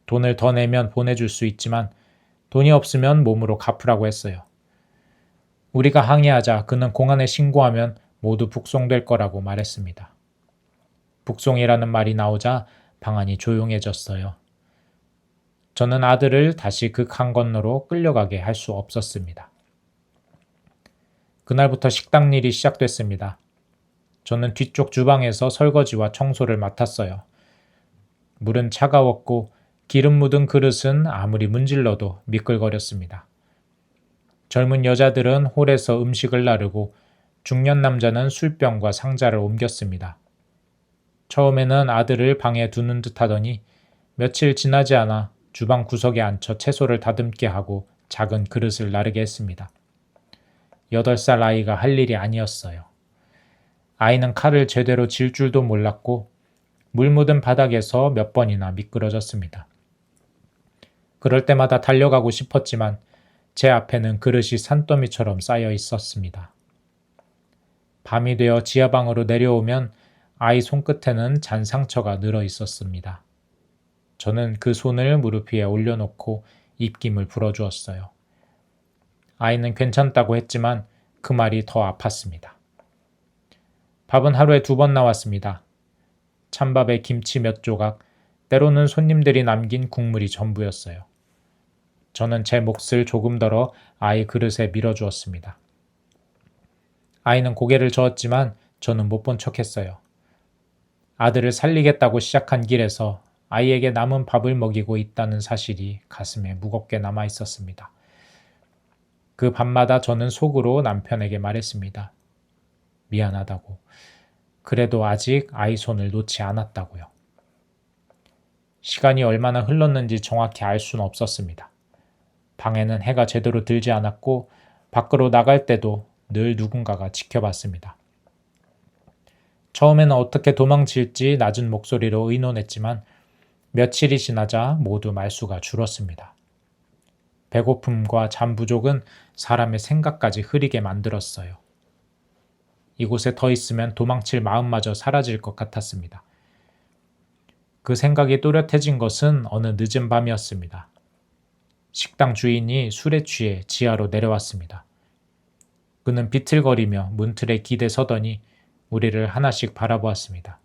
돈을 더 내면 보내줄 수 있지만 돈이 없으면 몸으로 갚으라고 했어요. 우리가 항의하자 그는 공안에 신고하면 모두 북송될 거라고 말했습니다. 북송이라는 말이 나오자 방안이 조용해졌어요. 저는 아들을 다시 그 강 건너로 끌려가게 할 수 없었습니다. 그날부터 식당 일이 시작됐습니다. 저는 뒤쪽 주방에서 설거지와 청소를 맡았어요. 물은 차가웠고 기름 묻은 그릇은 아무리 문질러도 미끌거렸습니다. 젊은 여자들은 홀에서 음식을 나르고 중년 남자는 술병과 상자를 옮겼습니다. 처음에는 아들을 방에 두는 듯 하더니 며칠 지나지 않아 주방 구석에 앉혀 채소를 다듬게 하고 작은 그릇을 나르게 했습니다. 8살 아이가 할 일이 아니었어요. 아이는 칼을 제대로 쥘 줄도 몰랐고 물 묻은 바닥에서 몇 번이나 미끄러졌습니다. 그럴 때마다 달려가고 싶었지만 제 앞에는 그릇이 산더미처럼 쌓여 있었습니다. 밤이 되어 지하방으로 내려오면 아이 손끝에는 잔 상처가 늘어 있었습니다. 저는 그 손을 무릎 위에 올려놓고 입김을 불어주었어요. 아이는 괜찮다고 했지만 그 말이 더 아팠습니다. 밥은 하루에 2번 나왔습니다. 찬밥에 김치 몇 조각, 때로는 손님들이 남긴 국물이 전부였어요. 저는 제 몫을 조금 덜어 아이 그릇에 밀어주었습니다. 아이는 고개를 저었지만 저는 못 본 척했어요. 아들을 살리겠다고 시작한 길에서 아이에게 남은 밥을 먹이고 있다는 사실이 가슴에 무겁게 남아 있었습니다. 그 밤마다 저는 속으로 남편에게 말했습니다. 미안하다고. 그래도 아직 아이 손을 놓지 않았다고요. 시간이 얼마나 흘렀는지 정확히 알 수는 없었습니다. 방에는 해가 제대로 들지 않았고 밖으로 나갈 때도 늘 누군가가 지켜봤습니다. 처음에는 어떻게 도망칠지 낮은 목소리로 의논했지만 며칠이 지나자 모두 말수가 줄었습니다. 배고픔과 잠 부족은 사람의 생각까지 흐리게 만들었어요. 이곳에 더 있으면 도망칠 마음마저 사라질 것 같았습니다. 그 생각이 또렷해진 것은 어느 늦은 밤이었습니다. 식당 주인이 술에 취해 지하로 내려왔습니다. 그는 비틀거리며 문틀에 기대 서더니 우리를 하나씩 바라보았습니다.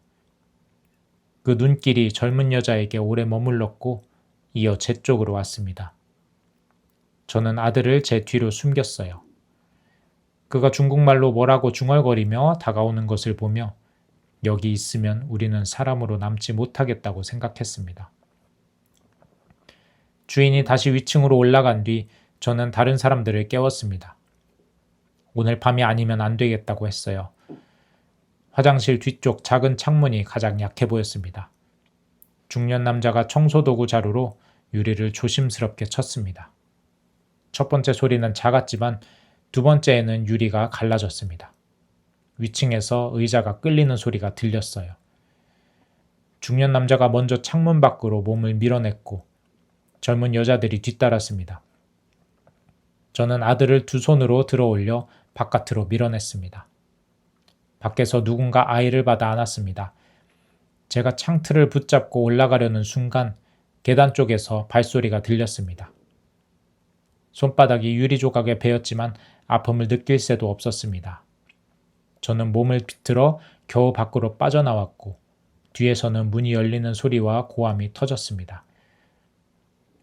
그 눈길이 젊은 여자에게 오래 머물렀고 이어 제 쪽으로 왔습니다. 저는 아들을 제 뒤로 숨겼어요. 그가 중국말로 뭐라고 중얼거리며 다가오는 것을 보며 여기 있으면 우리는 사람으로 남지 못하겠다고 생각했습니다. 주인이 다시 위층으로 올라간 뒤 저는 다른 사람들을 깨웠습니다. 오늘 밤이 아니면 안 되겠다고 했어요. 화장실 뒤쪽 작은 창문이 가장 약해 보였습니다. 중년 남자가 청소도구 자루로 유리를 조심스럽게 쳤습니다. 첫 번째 소리는 작았지만 두 번째에는 유리가 갈라졌습니다. 위층에서 의자가 끌리는 소리가 들렸어요. 중년 남자가 먼저 창문 밖으로 몸을 밀어냈고 젊은 여자들이 뒤따랐습니다. 저는 아들을 두 손으로 들어올려 바깥으로 밀어냈습니다. 밖에서 누군가 아이를 받아 안았습니다. 제가 창틀을 붙잡고 올라가려는 순간 계단 쪽에서 발소리가 들렸습니다. 손바닥이 유리 조각에 베었지만 아픔을 느낄 새도 없었습니다. 저는 몸을 비틀어 겨우 밖으로 빠져나왔고 뒤에서는 문이 열리는 소리와 고함이 터졌습니다.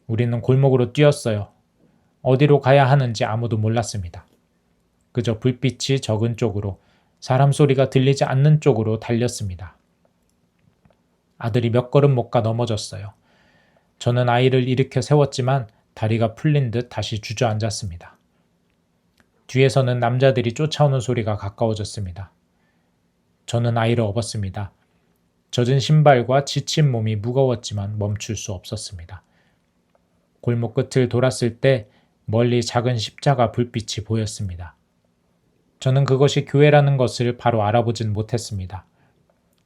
우리는 골목으로 뛰었어요. 어디로 가야 하는지 아무도 몰랐습니다. 그저 불빛이 적은 쪽으로, 사람 소리가 들리지 않는 쪽으로 달렸습니다. 아들이 몇 걸음 못 가 넘어졌어요. 저는 아이를 일으켜 세웠지만 다리가 풀린 듯 다시 주저앉았습니다. 뒤에서는 남자들이 쫓아오는 소리가 가까워졌습니다. 저는 아이를 업었습니다. 젖은 신발과 지친 몸이 무거웠지만 멈출 수 없었습니다. 골목 끝을 돌았을 때 멀리 작은 십자가 불빛이 보였습니다. 저는 그것이 교회라는 것을 바로 알아보진 못했습니다.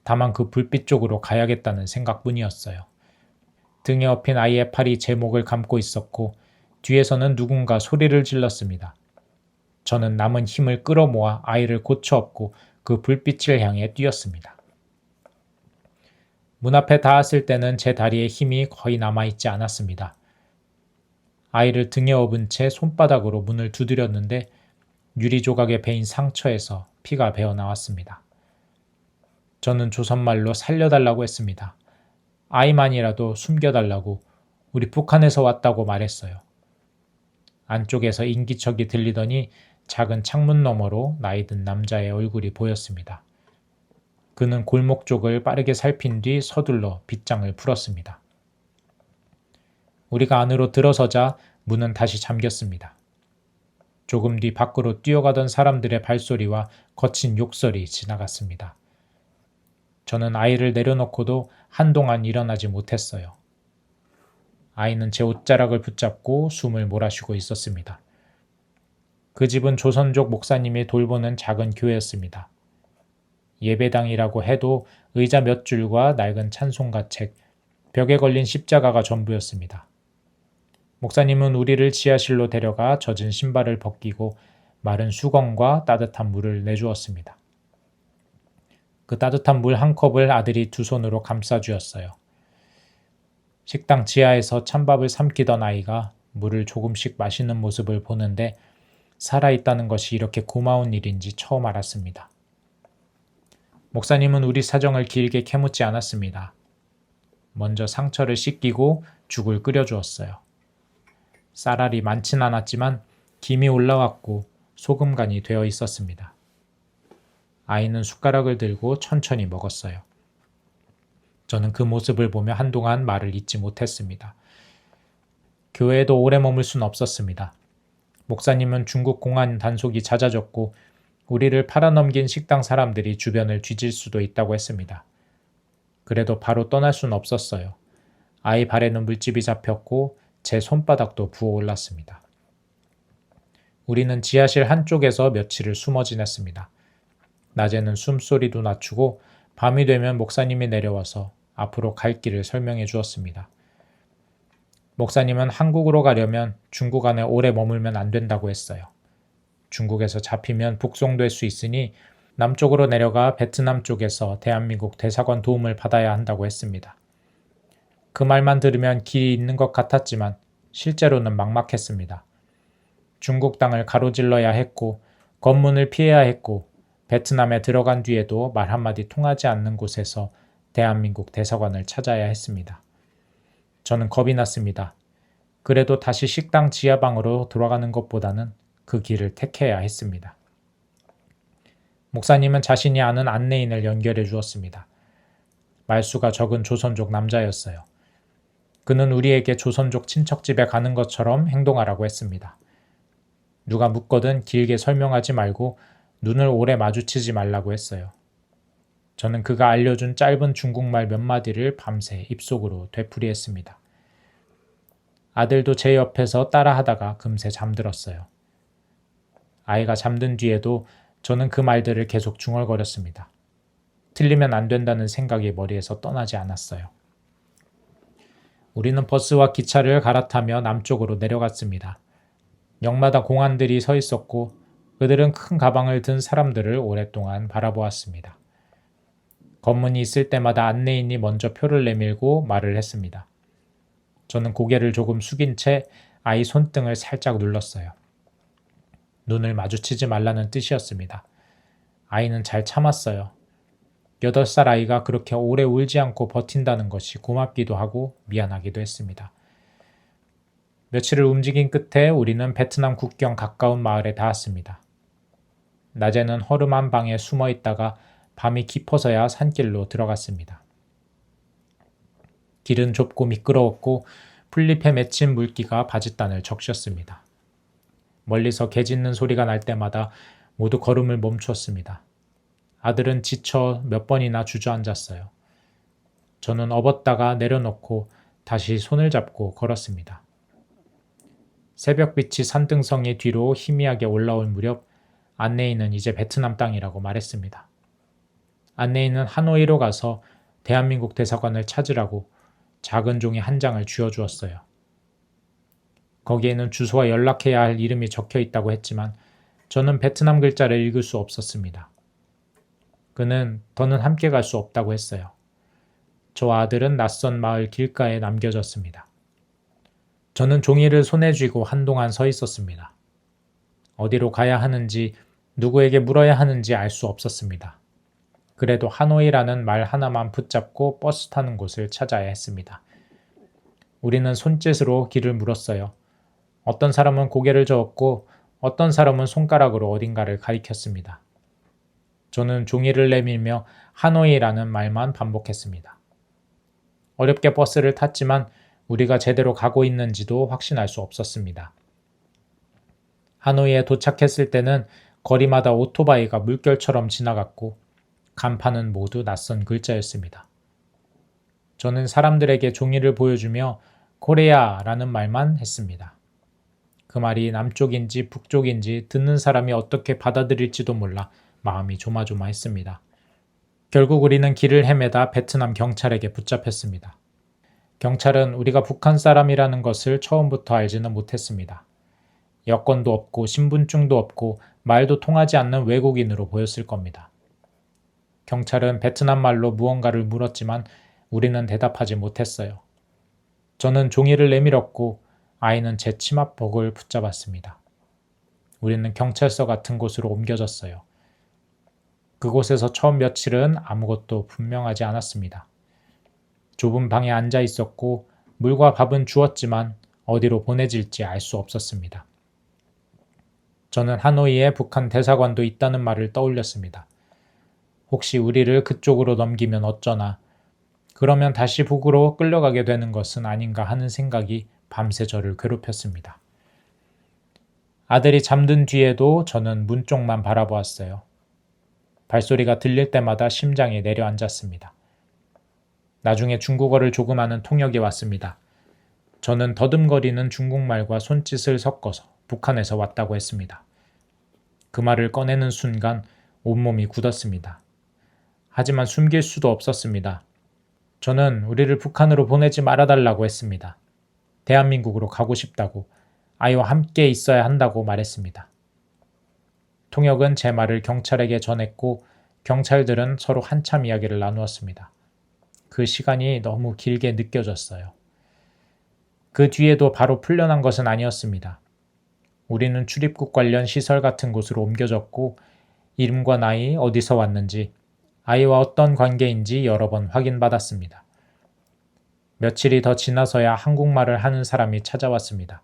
다만 그 불빛 쪽으로 가야겠다는 생각뿐이었어요. 등에 업힌 아이의 팔이 제 목을 감고 있었고 뒤에서는 누군가 소리를 질렀습니다. 저는 남은 힘을 끌어모아 아이를 고쳐 업고 그 불빛을 향해 뛰었습니다. 문 앞에 닿았을 때는 제 다리에 힘이 거의 남아있지 않았습니다. 아이를 등에 업은 채 손바닥으로 문을 두드렸는데 유리 조각에 베인 상처에서 피가 배어 나왔습니다. 저는 조선말로 살려달라고 했습니다. 아이만이라도 숨겨달라고, 우리 북한에서 왔다고 말했어요. 안쪽에서 인기척이 들리더니 작은 창문 너머로 나이든 남자의 얼굴이 보였습니다. 그는 골목 쪽을 빠르게 살핀 뒤 서둘러 빗장을 풀었습니다. 우리가 안으로 들어서자 문은 다시 잠겼습니다. 조금 뒤 밖으로 뛰어가던 사람들의 발소리와 거친 욕설이 지나갔습니다. 저는 아이를 내려놓고도 한동안 일어나지 못했어요. 아이는 제 옷자락을 붙잡고 숨을 몰아쉬고 있었습니다. 그 집은 조선족 목사님이 돌보는 작은 교회였습니다. 예배당이라고 해도 의자 몇 줄과 낡은 찬송가 책, 벽에 걸린 십자가가 전부였습니다. 목사님은 우리를 지하실로 데려가 젖은 신발을 벗기고 마른 수건과 따뜻한 물을 내주었습니다. 그 따뜻한 물 한 컵을 아들이 두 손으로 감싸주었어요. 식당 지하에서 찬밥을 삼키던 아이가 물을 조금씩 마시는 모습을 보는데 살아있다는 것이 이렇게 고마운 일인지 처음 알았습니다. 목사님은 우리 사정을 길게 캐묻지 않았습니다. 먼저 상처를 씻기고 죽을 끓여주었어요. 쌀알이 많진 않았지만 김이 올라왔고 소금간이 되어 있었습니다. 아이는 숟가락을 들고 천천히 먹었어요. 저는 그 모습을 보며 한동안 말을 잇지 못했습니다. 교회에도 오래 머물 순 없었습니다. 목사님은 중국 공안 단속이 잦아졌고 우리를 팔아넘긴 식당 사람들이 주변을 뒤질 수도 있다고 했습니다. 그래도 바로 떠날 순 없었어요. 아이 발에는 물집이 잡혔고 제 손바닥도 부어올랐습니다. 우리는 지하실 한쪽에서 며칠을 숨어 지냈습니다. 낮에는 숨소리도 낮추고 밤이 되면 목사님이 내려와서 앞으로 갈 길을 설명해 주었습니다. 목사님은 한국으로 가려면 중국 안에 오래 머물면 안 된다고 했어요. 중국에서 잡히면 북송될 수 있으니 남쪽으로 내려가 베트남 쪽에서 대한민국 대사관 도움을 받아야 한다고 했습니다. 그 말만 들으면 길이 있는 것 같았지만 실제로는 막막했습니다. 중국 땅을 가로질러야 했고 검문을 피해야 했고 베트남에 들어간 뒤에도 말 한마디 통하지 않는 곳에서 대한민국 대사관을 찾아야 했습니다. 저는 겁이 났습니다. 그래도 다시 식당 지하방으로 돌아가는 것보다는 그 길을 택해야 했습니다. 목사님은 자신이 아는 안내인을 연결해 주었습니다. 말수가 적은 조선족 남자였어요. 그는 우리에게 조선족 친척집에 가는 것처럼 행동하라고 했습니다. 누가 묻거든 길게 설명하지 말고 눈을 오래 마주치지 말라고 했어요. 저는 그가 알려준 짧은 중국말 몇 마디를 밤새 입속으로 되풀이했습니다. 아들도 제 옆에서 따라하다가 금세 잠들었어요. 아이가 잠든 뒤에도 저는 그 말들을 계속 중얼거렸습니다. 틀리면 안 된다는 생각이 머리에서 떠나지 않았어요. 우리는 버스와 기차를 갈아타며 남쪽으로 내려갔습니다. 역마다 공안들이 서 있었고 그들은 큰 가방을 든 사람들을 오랫동안 바라보았습니다. 검문이 있을 때마다 안내인이 먼저 표를 내밀고 말을 했습니다. 저는 고개를 조금 숙인 채 아이 손등을 살짝 눌렀어요. 눈을 마주치지 말라는 뜻이었습니다. 아이는 잘 참았어요. 8살 아이가 그렇게 오래 울지 않고 버틴다는 것이 고맙기도 하고 미안하기도 했습니다. 며칠을 움직인 끝에 우리는 베트남 국경 가까운 마을에 닿았습니다. 낮에는 허름한 방에 숨어 있다가 밤이 깊어서야 산길로 들어갔습니다. 길은 좁고 미끄러웠고 풀잎에 맺힌 물기가 바짓단을 적셨습니다. 멀리서 개 짖는 소리가 날 때마다 모두 걸음을 멈추었습니다. 아들은 지쳐 몇 번이나 주저앉았어요. 저는 업었다가 내려놓고 다시 손을 잡고 걸었습니다. 새벽빛이 산등성이 뒤로 희미하게 올라올 무렵 안내인은 이제 베트남 땅이라고 말했습니다. 안내인은 하노이로 가서 대한민국 대사관을 찾으라고 작은 종이 한 장을 쥐어주었어요. 거기에는 주소와 연락해야 할 이름이 적혀 있다고 했지만 저는 베트남 글자를 읽을 수 없었습니다. 그는 더는 함께 갈 수 없다고 했어요. 저와 아들은 낯선 마을 길가에 남겨졌습니다. 저는 종이를 손에 쥐고 한동안 서 있었습니다. 어디로 가야 하는지 누구에게 물어야 하는지 알 수 없었습니다. 그래도 하노이라는 말 하나만 붙잡고 버스 타는 곳을 찾아야 했습니다. 우리는 손짓으로 길을 물었어요. 어떤 사람은 고개를 저었고 어떤 사람은 손가락으로 어딘가를 가리켰습니다. 저는 종이를 내밀며 하노이라는 말만 반복했습니다. 어렵게 버스를 탔지만 우리가 제대로 가고 있는지도 확신할 수 없었습니다. 하노이에 도착했을 때는 거리마다 오토바이가 물결처럼 지나갔고 간판은 모두 낯선 글자였습니다. 저는 사람들에게 종이를 보여주며 코레아라는 말만 했습니다. 그 말이 남쪽인지 북쪽인지 듣는 사람이 어떻게 받아들일지도 몰라 마음이 조마조마했습니다. 결국 우리는 길을 헤매다 베트남 경찰에게 붙잡혔습니다. 경찰은 우리가 북한 사람이라는 것을 처음부터 알지는 못했습니다. 여권도 없고 신분증도 없고 말도 통하지 않는 외국인으로 보였을 겁니다. 경찰은 베트남 말로 무언가를 물었지만 우리는 대답하지 못했어요. 저는 종이를 내밀었고 아이는 제 치맛복을 붙잡았습니다. 우리는 경찰서 같은 곳으로 옮겨졌어요. 그곳에서 처음 며칠은 아무것도 분명하지 않았습니다. 좁은 방에 앉아 있었고 물과 밥은 주었지만 어디로 보내질지 알 수 없었습니다. 저는 하노이에 북한 대사관도 있다는 말을 떠올렸습니다. 혹시 우리를 그쪽으로 넘기면 어쩌나, 그러면 다시 북으로 끌려가게 되는 것은 아닌가 하는 생각이 밤새 저를 괴롭혔습니다. 아들이 잠든 뒤에도 저는 문 쪽만 바라보았어요. 발소리가 들릴 때마다 심장이 내려앉았습니다. 나중에 중국어를 조금 아는 통역이 왔습니다. 저는 더듬거리는 중국말과 손짓을 섞어서 북한에서 왔다고 했습니다. 그 말을 꺼내는 순간 온몸이 굳었습니다. 하지만 숨길 수도 없었습니다. 저는 우리를 북한으로 보내지 말아달라고 했습니다. 대한민국으로 가고 싶다고, 아이와 함께 있어야 한다고 말했습니다. 통역은 제 말을 경찰에게 전했고 경찰들은 서로 한참 이야기를 나누었습니다. 그 시간이 너무 길게 느껴졌어요. 그 뒤에도 바로 풀려난 것은 아니었습니다. 우리는 출입국 관련 시설 같은 곳으로 옮겨졌고 이름과 나이, 어디서 왔는지, 아이와 어떤 관계인지 여러 번 확인받았습니다. 며칠이 더 지나서야 한국말을 하는 사람이 찾아왔습니다.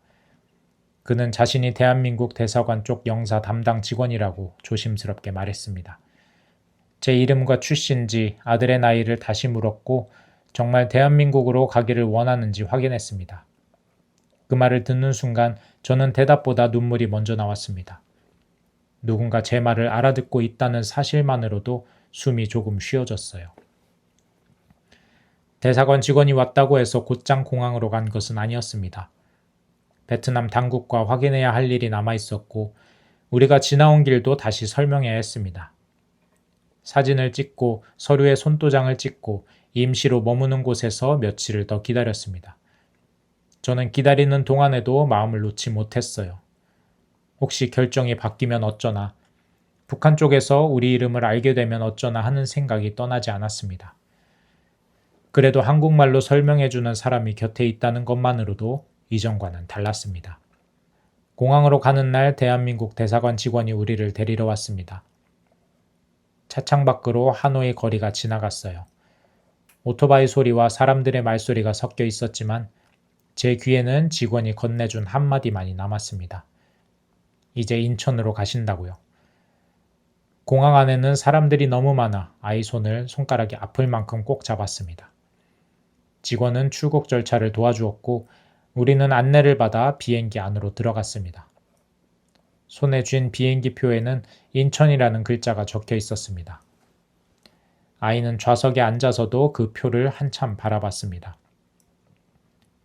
그는 자신이 대한민국 대사관 쪽 영사 담당 직원이라고 조심스럽게 말했습니다. 제 이름과 출신지, 아들의 나이를 다시 물었고 정말 대한민국으로 가기를 원하는지 확인했습니다. 그 말을 듣는 순간 저는 대답보다 눈물이 먼저 나왔습니다. 누군가 제 말을 알아듣고 있다는 사실만으로도 숨이 조금 쉬어졌어요. 대사관 직원이 왔다고 해서 곧장 공항으로 간 것은 아니었습니다. 베트남 당국과 확인해야 할 일이 남아 있었고 우리가 지나온 길도 다시 설명해야 했습니다. 사진을 찍고 서류에 손도장을 찍고 임시로 머무는 곳에서 며칠을 더 기다렸습니다. 저는 기다리는 동안에도 마음을 놓지 못했어요. 혹시 결정이 바뀌면 어쩌나, 북한 쪽에서 우리 이름을 알게 되면 어쩌나 하는 생각이 떠나지 않았습니다. 그래도 한국말로 설명해주는 사람이 곁에 있다는 것만으로도 이전과는 달랐습니다. 공항으로 가는 날 대한민국 대사관 직원이 우리를 데리러 왔습니다. 차창 밖으로 하노이 거리가 지나갔어요. 오토바이 소리와 사람들의 말소리가 섞여 있었지만 제 귀에는 직원이 건네준 한마디만이 남았습니다. 이제 인천으로 가신다고요. 공항 안에는 사람들이 너무 많아 아이 손을 손가락이 아플 만큼 꼭 잡았습니다. 직원은 출국 절차를 도와주었고 우리는 안내를 받아 비행기 안으로 들어갔습니다. 손에 쥔 비행기표에는 인천이라는 글자가 적혀 있었습니다. 아이는 좌석에 앉아서도 그 표를 한참 바라봤습니다.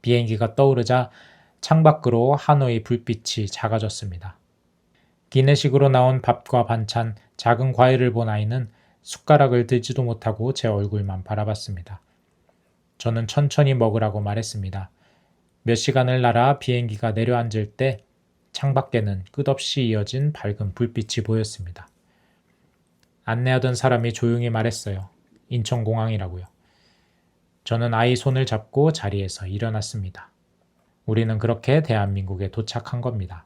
비행기가 떠오르자 창밖으로 하노이 불빛이 작아졌습니다. 기내식으로 나온 밥과 반찬, 작은 과일을 본 아이는 숟가락을 들지도 못하고 제 얼굴만 바라봤습니다. 저는 천천히 먹으라고 말했습니다. 몇 시간을 날아 비행기가 내려앉을 때 창밖에는 끝없이 이어진 밝은 불빛이 보였습니다. 안내하던 사람이 조용히 말했어요. 인천공항이라고요. 저는 아이 손을 잡고 자리에서 일어났습니다. 우리는 그렇게 대한민국에 도착한 겁니다.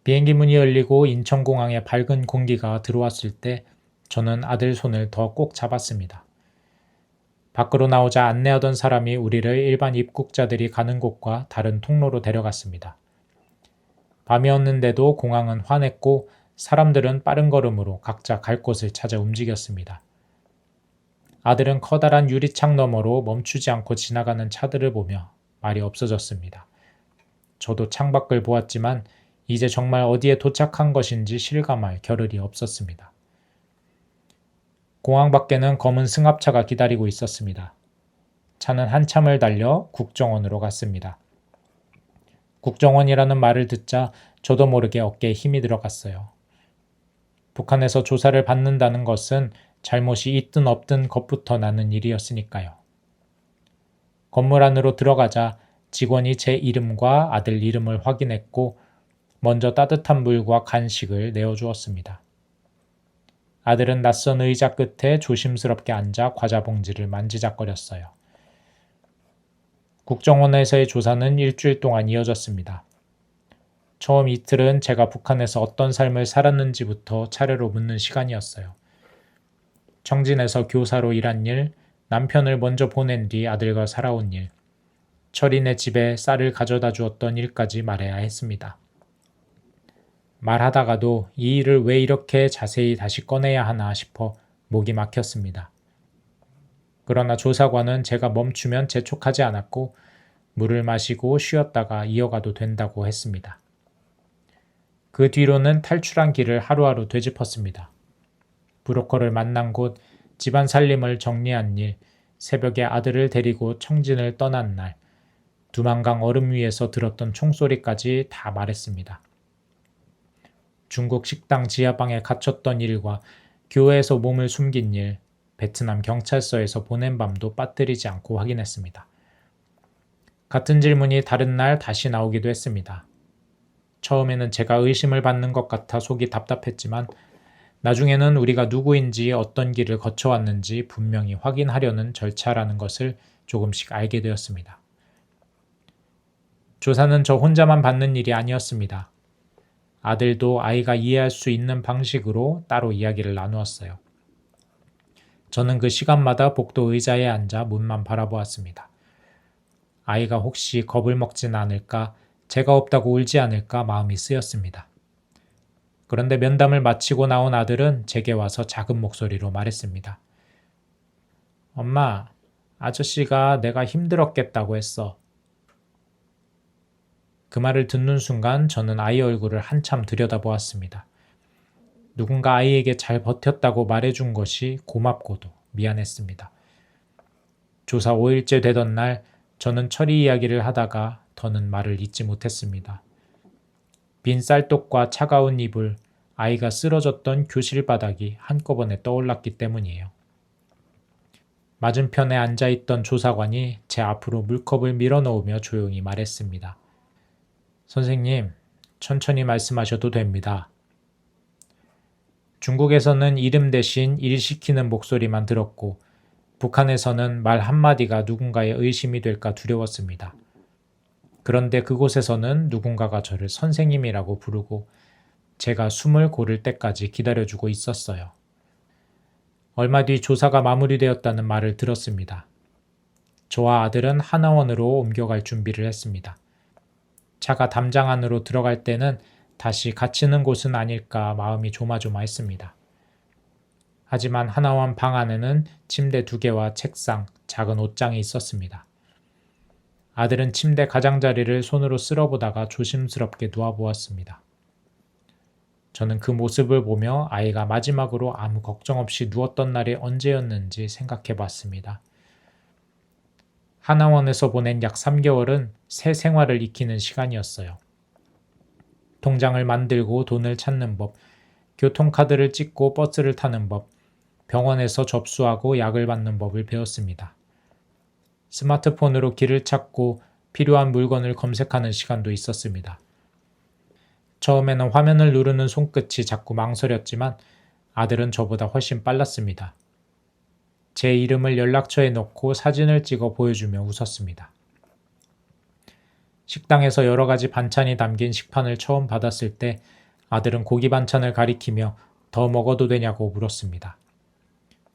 비행기 문이 열리고 인천공항에 밝은 공기가 들어왔을 때 저는 아들 손을 더 꼭 잡았습니다. 밖으로 나오자 안내하던 사람이 우리를 일반 입국자들이 가는 곳과 다른 통로로 데려갔습니다. 밤이었는데도 공항은 환했고 사람들은 빠른 걸음으로 각자 갈 곳을 찾아 움직였습니다. 아들은 커다란 유리창 너머로 멈추지 않고 지나가는 차들을 보며 말이 없어졌습니다. 저도 창밖을 보았지만 이제 정말 어디에 도착한 것인지 실감할 겨를이 없었습니다. 공항 밖에는 검은 승합차가 기다리고 있었습니다. 차는 한참을 달려 국정원으로 갔습니다. 국정원이라는 말을 듣자 저도 모르게 어깨에 힘이 들어갔어요. 북한에서 조사를 받는다는 것은 잘못이 있든 없든 겁부터 나는 일이었으니까요. 건물 안으로 들어가자 직원이 제 이름과 아들 이름을 확인했고 먼저 따뜻한 물과 간식을 내어주었습니다. 아들은 낯선 의자 끝에 조심스럽게 앉아 과자 봉지를 만지작거렸어요. 국정원에서의 조사는 일주일 동안 이어졌습니다. 처음 이틀은 제가 북한에서 어떤 삶을 살았는지부터 차례로 묻는 시간이었어요. 청진에서 교사로 일한 일, 남편을 먼저 보낸 뒤 아들과 살아온 일, 철이네 집에 쌀을 가져다 주었던 일까지 말해야 했습니다. 말하다가도 이 일을 왜 이렇게 자세히 다시 꺼내야 하나 싶어 목이 막혔습니다. 그러나 조사관은 제가 멈추면 재촉하지 않았고 물을 마시고 쉬었다가 이어가도 된다고 했습니다. 그 뒤로는 탈출한 길을 하루하루 되짚었습니다. 브로커를 만난 곳, 집안 살림을 정리한 일, 새벽에 아들을 데리고 청진을 떠난 날, 두만강 얼음 위에서 들었던 총소리까지 다 말했습니다. 중국 식당 지하방에 갇혔던 일과 교회에서 몸을 숨긴 일, 베트남 경찰서에서 보낸 밤도 빠뜨리지 않고 확인했습니다. 같은 질문이 다른 날 다시 나오기도 했습니다. 처음에는 제가 의심을 받는 것 같아 속이 답답했지만 나중에는 우리가 누구인지 어떤 길을 거쳐왔는지 분명히 확인하려는 절차라는 것을 조금씩 알게 되었습니다. 조사는 저 혼자만 받는 일이 아니었습니다. 아들도 아이가 이해할 수 있는 방식으로 따로 이야기를 나누었어요. 저는 그 시간마다 복도 의자에 앉아 문만 바라보았습니다. 아이가 혹시 겁을 먹진 않을까, 제가 없다고 울지 않을까 마음이 쓰였습니다. 그런데 면담을 마치고 나온 아들은 제게 와서 작은 목소리로 말했습니다. 엄마, 아저씨가 내가 힘들었겠다고 했어. 그 말을 듣는 순간 저는 아이 얼굴을 한참 들여다보았습니다. 누군가 아이에게 잘 버텼다고 말해준 것이 고맙고도 미안했습니다. 조사 5일째 되던 날 저는 처리 이야기를 하다가 더는 말을 잇지 못했습니다. 빈 쌀독과 차가운 이불, 아이가 쓰러졌던 교실 바닥이 한꺼번에 떠올랐기 때문이에요. 맞은편에 앉아있던 조사관이 제 앞으로 물컵을 밀어넣으며 조용히 말했습니다. 선생님, 천천히 말씀하셔도 됩니다. 중국에서는 이름 대신 일 시키는 목소리만 들었고 북한에서는 말 한마디가 누군가의 의심이 될까 두려웠습니다. 그런데 그곳에서는 누군가가 저를 선생님이라고 부르고 제가 숨을 고를 때까지 기다려주고 있었어요. 얼마 뒤 조사가 마무리되었다는 말을 들었습니다. 저와 아들은 하나원으로 옮겨갈 준비를 했습니다. 차가 담장 안으로 들어갈 때는 다시 갇히는 곳은 아닐까 마음이 조마조마했습니다. 하지만 하나원 방 안에는 침대 2개와 책상, 작은 옷장이 있었습니다. 아들은 침대 가장자리를 손으로 쓸어보다가 조심스럽게 누워보았습니다. 저는 그 모습을 보며 아이가 마지막으로 아무 걱정 없이 누웠던 날이 언제였는지 생각해 봤습니다. 하나원에서 보낸 약 3개월은 새 생활을 익히는 시간이었어요. 통장을 만들고 돈을 찾는 법, 교통카드를 찍고 버스를 타는 법, 병원에서 접수하고 약을 받는 법을 배웠습니다. 스마트폰으로 길을 찾고 필요한 물건을 검색하는 시간도 있었습니다. 처음에는 화면을 누르는 손끝이 자꾸 망설였지만 아들은 저보다 훨씬 빨랐습니다. 제 이름을 연락처에 넣고 사진을 찍어 보여주며 웃었습니다. 식당에서 여러 가지 반찬이 담긴 식판을 처음 받았을 때 아들은 고기 반찬을 가리키며 더 먹어도 되냐고 물었습니다.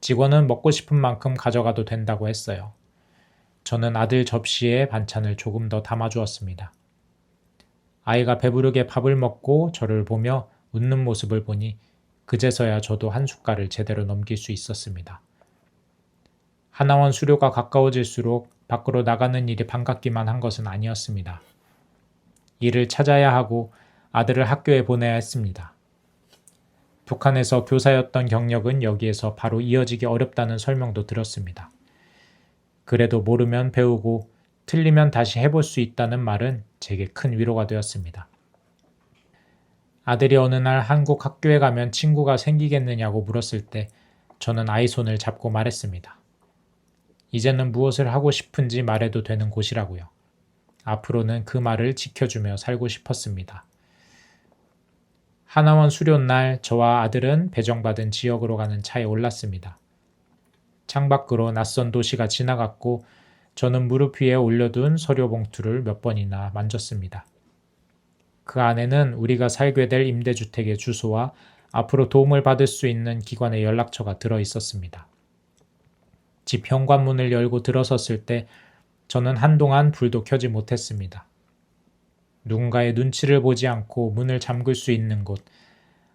직원은 먹고 싶은 만큼 가져가도 된다고 했어요. 저는 아들 접시에 반찬을 조금 더 담아주었습니다. 아이가 배부르게 밥을 먹고 저를 보며 웃는 모습을 보니 그제서야 저도 한 숟갈을 제대로 넘길 수 있었습니다. 하나원 수료가 가까워질수록 밖으로 나가는 일이 반갑기만 한 것은 아니었습니다. 일을 찾아야 하고 아들을 학교에 보내야 했습니다. 북한에서 교사였던 경력은 여기에서 바로 이어지기 어렵다는 설명도 들었습니다. 그래도 모르면 배우고 틀리면 다시 해볼 수 있다는 말은 제게 큰 위로가 되었습니다. 아들이 어느 날 한국 학교에 가면 친구가 생기겠느냐고 물었을 때 저는 아이 손을 잡고 말했습니다. 이제는 무엇을 하고 싶은지 말해도 되는 곳이라고요. 앞으로는 그 말을 지켜주며 살고 싶었습니다. 하나원 수료날 저와 아들은 배정받은 지역으로 가는 차에 올랐습니다. 창밖으로 낯선 도시가 지나갔고 저는 무릎 위에 올려둔 서류 봉투를 몇 번이나 만졌습니다. 그 안에는 우리가 살게 될 임대주택의 주소와 앞으로 도움을 받을 수 있는 기관의 연락처가 들어 있었습니다. 집 현관문을 열고 들어섰을 때 저는 한동안 불도 켜지 못했습니다. 누군가의 눈치를 보지 않고 문을 잠글 수 있는 곳,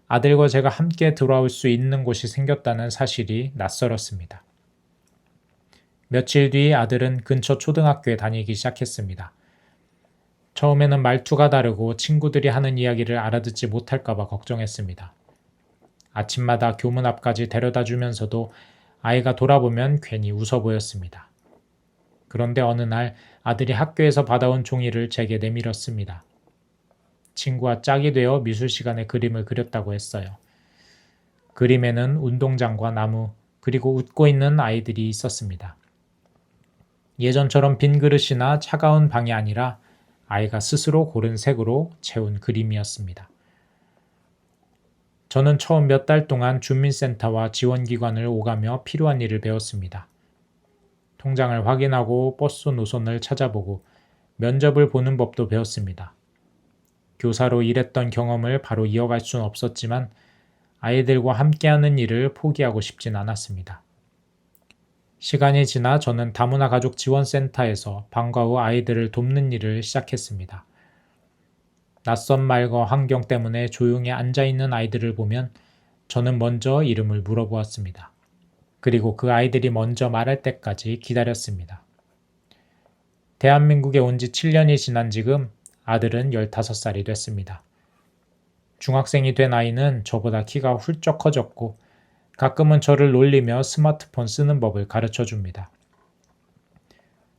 아들과 제가 함께 돌아올 수 있는 곳이 생겼다는 사실이 낯설었습니다. 며칠 뒤 아들은 근처 초등학교에 다니기 시작했습니다. 처음에는 말투가 다르고 친구들이 하는 이야기를 알아듣지 못할까봐 걱정했습니다. 아침마다 교문 앞까지 데려다 주면서도 아이가 돌아보면 괜히 웃어 보였습니다. 그런데 어느 날 아들이 학교에서 받아온 종이를 제게 내밀었습니다. 친구와 짝이 되어 미술 시간에 그림을 그렸다고 했어요. 그림에는 운동장과 나무, 그리고 웃고 있는 아이들이 있었습니다. 예전처럼 빈 그릇이나 차가운 방이 아니라 아이가 스스로 고른 색으로 채운 그림이었습니다. 저는 처음 몇 달 동안 주민센터와 지원기관을 오가며 필요한 일을 배웠습니다. 통장을 확인하고 버스 노선을 찾아보고 면접을 보는 법도 배웠습니다. 교사로 일했던 경험을 바로 이어갈 수는 없었지만 아이들과 함께하는 일을 포기하고 싶진 않았습니다. 시간이 지나 저는 다문화 가족 지원센터에서 방과 후 아이들을 돕는 일을 시작했습니다. 낯선 말과 환경 때문에 조용히 앉아있는 아이들을 보면 저는 먼저 이름을 물어보았습니다. 그리고 그 아이들이 먼저 말할 때까지 기다렸습니다. 대한민국에 온 지 7년이 지난 지금 아들은 15살이 됐습니다. 중학생이 된 아이는 저보다 키가 훌쩍 커졌고 가끔은 저를 놀리며 스마트폰 쓰는 법을 가르쳐 줍니다.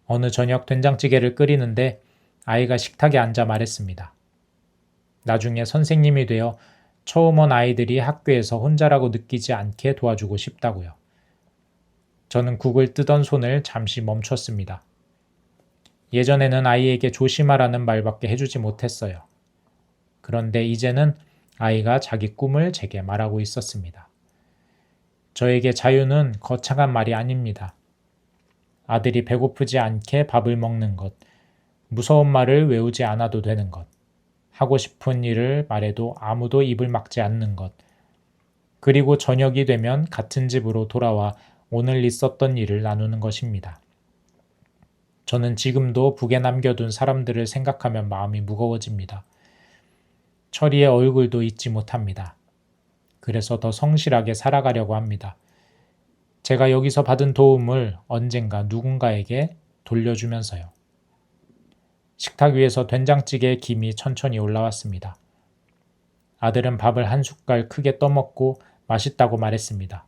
어느 저녁 된장찌개를 끓이는데 아이가 식탁에 앉아 말했습니다. 나중에 선생님이 되어 처음 온 아이들이 학교에서 혼자라고 느끼지 않게 도와주고 싶다고요. 저는 국을 뜨던 손을 잠시 멈췄습니다. 예전에는 아이에게 조심하라는 말밖에 해주지 못했어요. 그런데 이제는 아이가 자기 꿈을 제게 말하고 있었습니다. 저에게 자유는 거창한 말이 아닙니다. 아들이 배고프지 않게 밥을 먹는 것, 무서운 말을 외우지 않아도 되는 것, 하고 싶은 일을 말해도 아무도 입을 막지 않는 것, 그리고 저녁이 되면 같은 집으로 돌아와 오늘 있었던 일을 나누는 것입니다. 저는 지금도 북에 남겨둔 사람들을 생각하면 마음이 무거워집니다. 철이의 얼굴도 잊지 못합니다. 그래서 더 성실하게 살아가려고 합니다. 제가 여기서 받은 도움을 언젠가 누군가에게 돌려주면서요. 식탁 위에서 된장찌개의 김이 천천히 올라왔습니다. 아들은 밥을 한 숟갈 크게 떠먹고 맛있다고 말했습니다.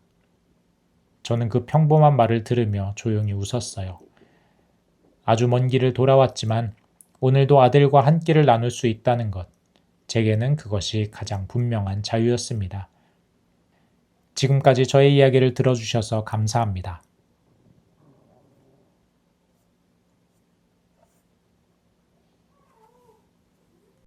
저는 그 평범한 말을 들으며 조용히 웃었어요. 아주 먼 길을 돌아왔지만 오늘도 아들과 한 끼를 나눌 수 있다는 것, 제게는 그것이 가장 분명한 자유였습니다. 지금까지 저의 이야기를 들어주셔서 감사합니다.